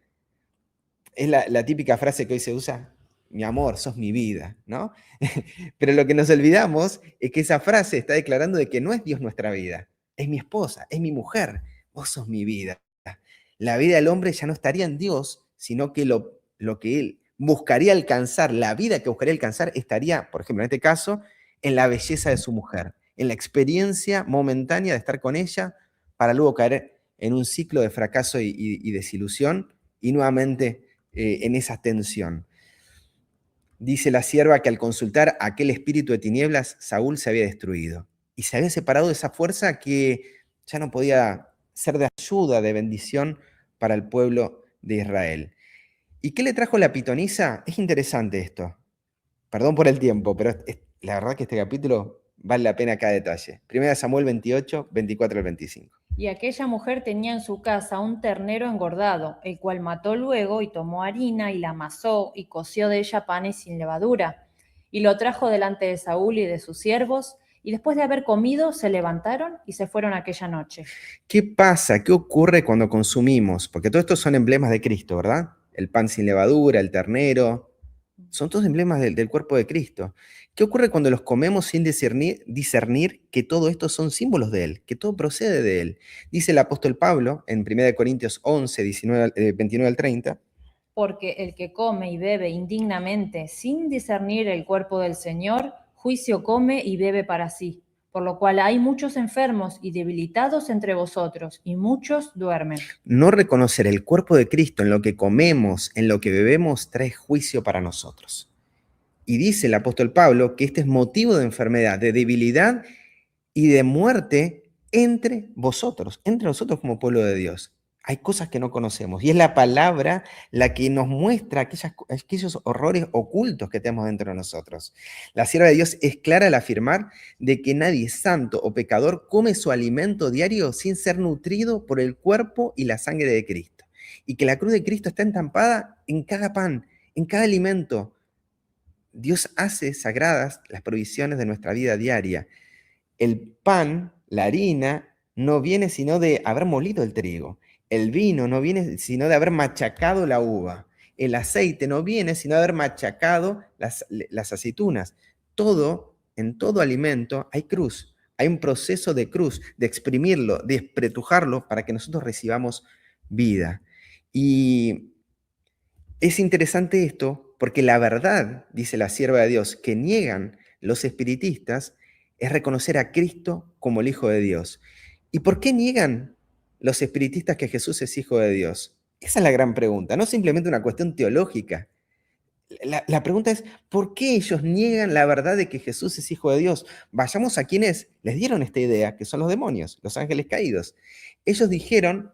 Es la típica frase que hoy se usa: mi amor, sos mi vida, ¿no? Pero lo que nos olvidamos es que esa frase está declarando de que no es Dios nuestra vida, es mi esposa, es mi mujer, vos sos mi vida. La vida del hombre ya no estaría en Dios, sino que lo que él buscaría alcanzar, la vida que buscaría alcanzar estaría, por ejemplo, en este caso, en la belleza de su mujer, en la experiencia momentánea de estar con ella, para luego caer en un ciclo de fracaso y desilusión, y nuevamente en esa tensión. Dice la sierva que al consultar aquel espíritu de tinieblas, Saúl se había destruido y se había separado de esa fuerza que ya no podía ser de ayuda, de bendición para el pueblo de Israel. ¿Y qué le trajo la pitonisa? Es interesante esto. Perdón por el tiempo, pero la verdad que este capítulo vale la pena cada detalle. 1 Samuel 28, 24 al 25. Y aquella mujer tenía en su casa un ternero engordado, el cual mató luego y tomó harina y la amasó y coció de ella panes sin levadura. Y lo trajo delante de Saúl y de sus siervos, y después de haber comido se levantaron y se fueron aquella noche. ¿Qué pasa? ¿Qué ocurre cuando consumimos? Porque todos estos son emblemas de Cristo, ¿verdad? El pan sin levadura, el ternero, son todos emblemas del cuerpo de Cristo. ¿Qué ocurre cuando los comemos sin discernir que todo esto son símbolos de Él, que todo procede de Él? Dice el apóstol Pablo en 1 Corintios 11, 29 al 30. Porque el que come y bebe indignamente sin discernir el cuerpo del Señor, juicio come y bebe para sí. Por lo cual hay muchos enfermos y debilitados entre vosotros, y muchos duermen. No reconocer el cuerpo de Cristo en lo que comemos, en lo que bebemos, trae juicio para nosotros. Y dice el apóstol Pablo que este es motivo de enfermedad, de debilidad y de muerte entre vosotros, entre nosotros como pueblo de Dios. Hay cosas que no conocemos y es la palabra la que nos muestra aquellos horrores ocultos que tenemos dentro de nosotros. La sierva de Dios es clara al afirmar de que nadie santo o pecador come su alimento diario sin ser nutrido por el cuerpo y la sangre de Cristo. Y que la cruz de Cristo está entampada en cada pan, en cada alimento. Dios hace sagradas las provisiones de nuestra vida diaria. El pan, la harina, no viene sino de haber molido el trigo. El vino no viene sino de haber machacado la uva. El aceite no viene sino de haber machacado las aceitunas. En todo alimento hay cruz. Hay un proceso de cruz, de exprimirlo, de espretujarlo para que nosotros recibamos vida. Y es interesante esto porque la verdad, dice la sierva de Dios, que niegan los espiritistas, es reconocer a Cristo como el Hijo de Dios. ¿Y por qué niegan los espiritistas que Jesús es Hijo de Dios? Esa es la gran pregunta, no simplemente una cuestión teológica. La pregunta es, ¿por qué ellos niegan la verdad de que Jesús es Hijo de Dios? Vayamos a quienes les dieron esta idea, que son los demonios, los ángeles caídos. Ellos dijeron,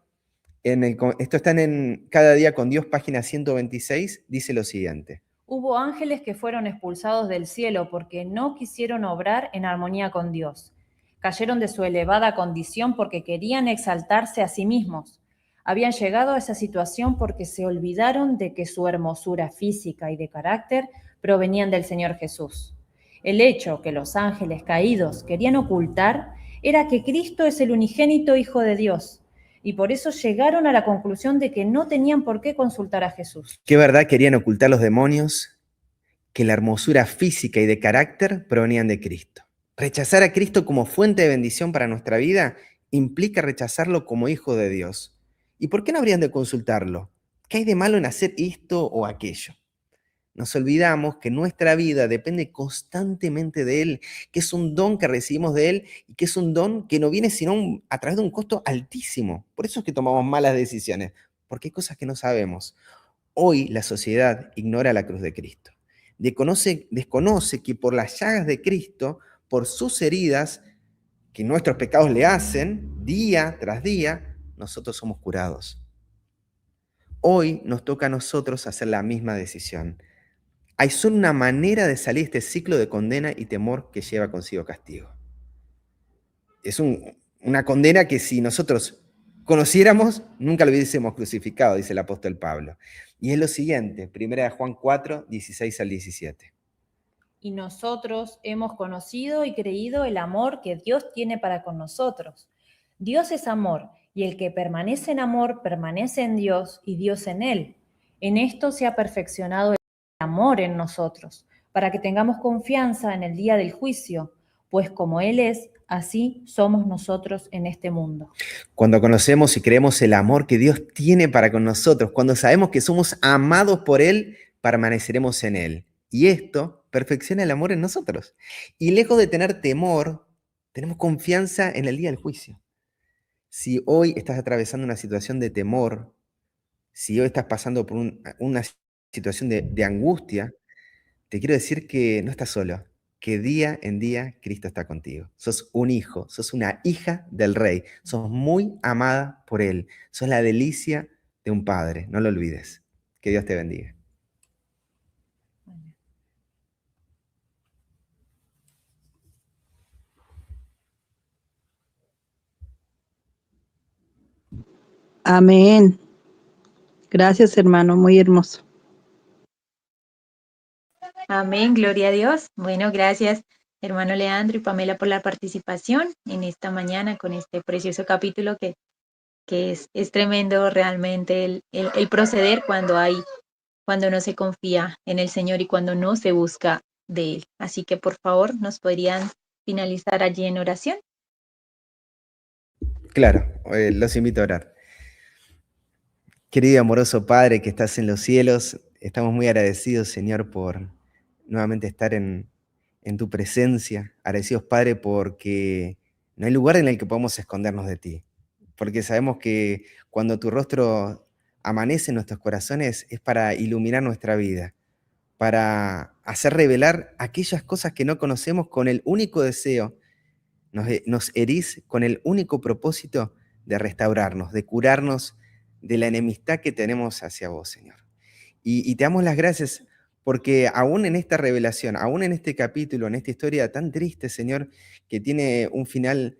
esto está en Cada Día con Dios, página 126, dice lo siguiente. Hubo ángeles que fueron expulsados del cielo porque no quisieron obrar en armonía con Dios. Cayeron de su elevada condición porque querían exaltarse a sí mismos. Habían llegado a esa situación porque se olvidaron de que su hermosura física y de carácter provenían del Señor Jesús. El hecho que los ángeles caídos querían ocultar era que Cristo es el unigénito Hijo de Dios, y por eso llegaron a la conclusión de que no tenían por qué consultar a Jesús. ¿Qué verdad querían ocultar los demonios? Que la hermosura física y de carácter provenían de Cristo. Rechazar a Cristo como fuente de bendición para nuestra vida implica rechazarlo como hijo de Dios. ¿Y por qué no habrían de consultarlo? ¿Qué hay de malo en hacer esto o aquello? Nos olvidamos que nuestra vida depende constantemente de Él, que es un don que recibimos de Él y que es un don que no viene sino a través de un costo altísimo. Por eso es que tomamos malas decisiones, porque hay cosas que no sabemos. Hoy la sociedad ignora la cruz de Cristo. Desconoce que por las llagas de Cristo, por sus heridas que nuestros pecados le hacen, día tras día, nosotros somos curados. Hoy nos toca a nosotros hacer la misma decisión. Hay solo una manera de salir de este ciclo de condena y temor que lleva consigo castigo. Es una condena que si nosotros conociéramos, nunca lo hubiésemos crucificado, dice el apóstol Pablo. Y es lo siguiente, 1 Juan 4, 16 al 17. Y nosotros hemos conocido y creído el amor que Dios tiene para con nosotros. Dios es amor, y el que permanece en amor permanece en Dios y Dios en él. En esto se ha perfeccionado el amor en nosotros, para que tengamos confianza en el día del juicio, pues como Él es, así somos nosotros en este mundo. Cuando conocemos y creemos el amor que Dios tiene para con nosotros, cuando sabemos que somos amados por Él, permaneceremos en Él. Y esto perfecciona el amor en nosotros. Y lejos de tener temor, tenemos confianza en el día del juicio. Si hoy estás atravesando una situación de temor, si hoy estás pasando por una situación de angustia, te quiero decir que no estás solo, que día en día Cristo está contigo. Sos un hijo, sos una hija del Rey, sos muy amada por Él, sos la delicia de un padre, no lo olvides. Que Dios te bendiga. Amén. Gracias, hermano, muy hermoso. Amén, gloria a Dios. Bueno, gracias, hermano Leandro y Pamela, por la participación en esta mañana con este precioso capítulo que es tremendo realmente el proceder cuando no se confía en el Señor y cuando no se busca de Él. Así que por favor nos podrían finalizar allí en oración. Claro, los invito a orar. Querido y amoroso Padre que estás en los cielos, estamos muy agradecidos, Señor, por nuevamente estar en tu presencia. Agradecidos, Padre, porque no hay lugar en el que podamos escondernos de ti. Porque sabemos que cuando tu rostro amanece en nuestros corazones es para iluminar nuestra vida, para hacer revelar aquellas cosas que no conocemos con el único deseo, nos herís con el único propósito de restaurarnos, de curarnos de la enemistad que tenemos hacia vos, Señor. Y te damos las gracias porque aún en esta revelación, aún en este capítulo, en esta historia tan triste, Señor, que tiene un final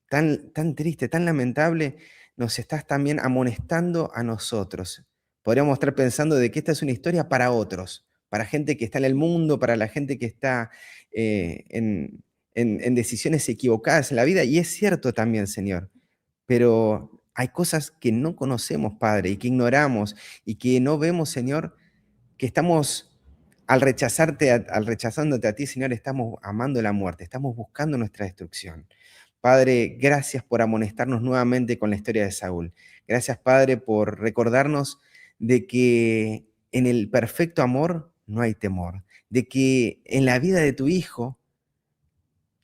tan triste, tan lamentable, nos estás también amonestando a nosotros. Podríamos estar pensando de que esta es una historia para otros, para gente que está en el mundo, para la gente que está en decisiones equivocadas en la vida, y es cierto también, Señor, pero hay cosas que no conocemos, Padre, y que ignoramos, y que no vemos, Señor, que estamos, al rechazándote a ti, Señor, estamos amando la muerte, estamos buscando nuestra destrucción. Padre, gracias por amonestarnos nuevamente con la historia de Saúl. Gracias, Padre, por recordarnos de que en el perfecto amor no hay temor, de que en la vida de tu Hijo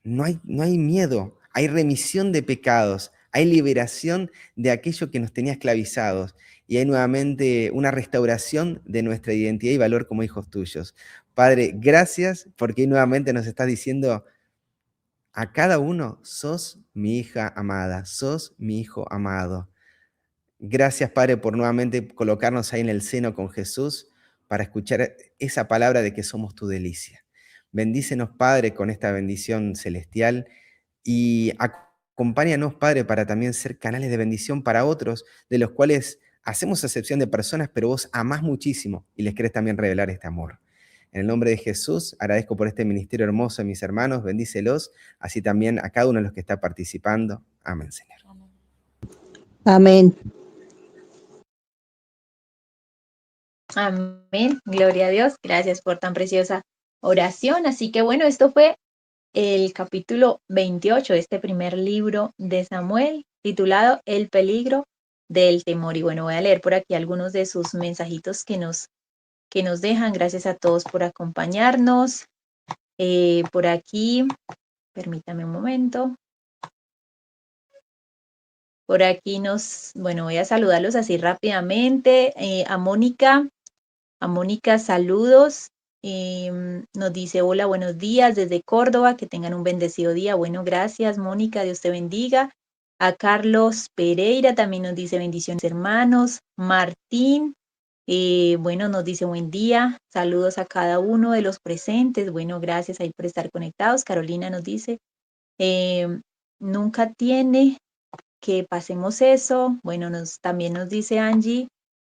no hay miedo, hay remisión de pecados, hay liberación de aquello que nos tenía esclavizados y hay nuevamente una restauración de nuestra identidad y valor como hijos tuyos. Padre, gracias porque nuevamente nos estás diciendo a cada uno, sos mi hija amada, sos mi hijo amado. Gracias, Padre, por nuevamente colocarnos ahí en el seno con Jesús, para escuchar esa palabra de que somos tu delicia. Bendícenos, Padre, con esta bendición celestial y acompáñanos, Padre, para también ser canales de bendición para otros, de los cuales hacemos acepción de personas, pero vos amás muchísimo y les querés también revelar este amor. En el nombre de Jesús, agradezco por este ministerio hermoso a mis hermanos, bendícelos, así también a cada uno de los que está participando. Amén, Señor. Amén. Amén. Gloria a Dios. Gracias por tan preciosa oración. Así que bueno, esto fue el capítulo 28 de este primer libro de Samuel, titulado El peligro del temor. Y bueno, voy a leer por aquí algunos de sus mensajitos que nos dejan. Gracias a todos por acompañarnos. Por aquí, permítame un momento. Por aquí bueno, voy a saludarlos así rápidamente. A Mónica, saludos. Nos dice, hola, buenos días desde Córdoba, que tengan un bendecido día. Bueno, gracias, Mónica, Dios te bendiga. A Carlos Pereira también nos dice bendiciones, hermanos. Martín, bueno, nos dice buen día. Saludos a cada uno de los presentes. Bueno, gracias ahí por estar conectados. Carolina nos dice, nunca tiene que pasemos eso. Bueno, también nos dice Angie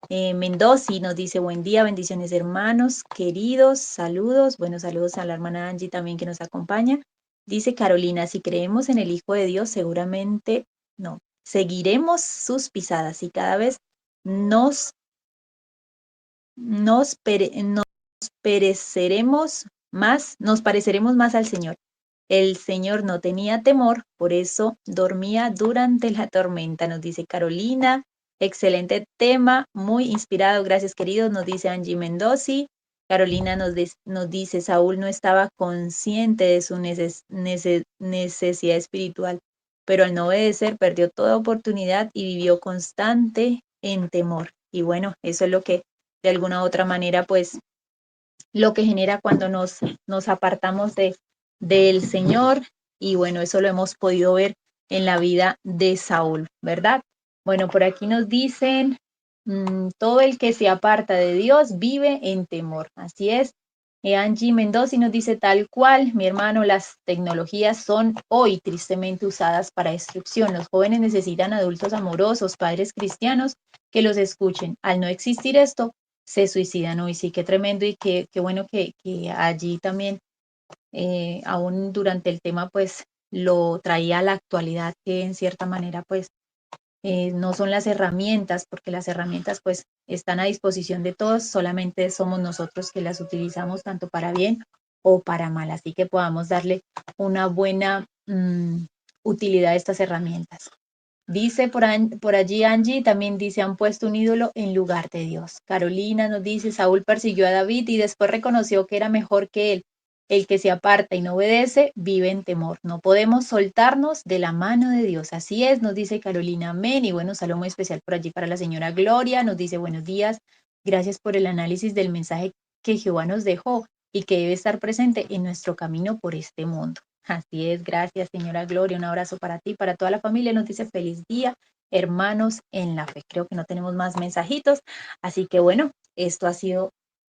Mendoza, nos dice buen día, bendiciones hermanos, queridos, saludos. Bueno, saludos a la hermana Angie también que nos acompaña. Dice Carolina, si creemos en el Hijo de Dios, seguramente no. Seguiremos sus pisadas y cada vez nos pareceremos más al Señor. El Señor no tenía temor, por eso dormía durante la tormenta, nos dice Carolina. Excelente tema, muy inspirado, gracias queridos, nos dice Angie Mendoza. Carolina nos dice, Saúl no estaba consciente de su necesidad espiritual, pero al no obedecer perdió toda oportunidad y vivió constante en temor. Y bueno, eso es lo que de alguna u otra manera, pues, lo que genera cuando nos apartamos del Señor. Y bueno, eso lo hemos podido ver en la vida de Saúl, ¿verdad? Bueno, por aquí nos dicen, todo el que se aparta de Dios vive en temor. Así es. Angie Mendoza nos dice tal cual, mi hermano, las tecnologías son hoy tristemente usadas para destrucción. Los jóvenes necesitan adultos amorosos, padres cristianos que los escuchen. Al no existir esto, se suicidan hoy. Sí, qué tremendo y qué bueno que allí también, aún durante el tema, pues lo traía a la actualidad, que en cierta manera, pues, no son las herramientas, porque las herramientas pues están a disposición de todos, solamente somos nosotros que las utilizamos tanto para bien o para mal, así que podamos darle una buena utilidad a estas herramientas. Dice por allí Angie, también dice, han puesto un ídolo en lugar de Dios. Carolina nos dice, Saúl persiguió a David y después reconoció que era mejor que él. El que se aparta y no obedece vive en temor. No podemos soltarnos de la mano de Dios. Así es, nos dice Carolina, amén. Y bueno, saludo muy especial por allí para la señora Gloria. Nos dice, buenos días. Gracias por el análisis del mensaje que Jehová nos dejó y que debe estar presente en nuestro camino por este mundo. Así es, gracias señora Gloria, un abrazo para ti, para toda la familia, nos dice feliz día, hermanos en la fe. Creo que no tenemos más mensajitos, así que bueno, esto ha sido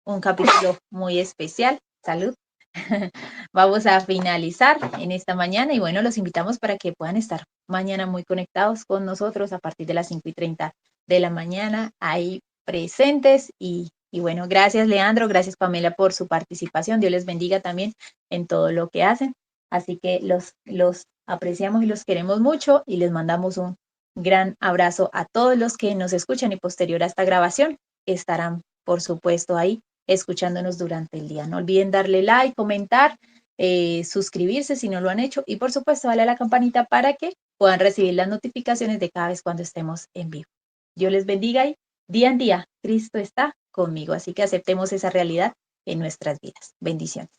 un capítulo muy especial. Salud. Vamos a finalizar en esta mañana y bueno, los invitamos para que puedan estar mañana muy conectados con nosotros a partir de las 5:30 de la mañana, ahí presentes y bueno, gracias Leandro, gracias Pamela por su participación, Dios les bendiga también en todo lo que hacen. Así que los apreciamos y los queremos mucho y les mandamos un gran abrazo a todos los que nos escuchan y posterior a esta grabación estarán, por supuesto, ahí escuchándonos durante el día. No olviden darle like, comentar, suscribirse si no lo han hecho y, por supuesto, darle a la campanita para que puedan recibir las notificaciones de cada vez cuando estemos en vivo. Dios les bendiga y día en día Cristo está conmigo. Así que aceptemos esa realidad en nuestras vidas. Bendiciones.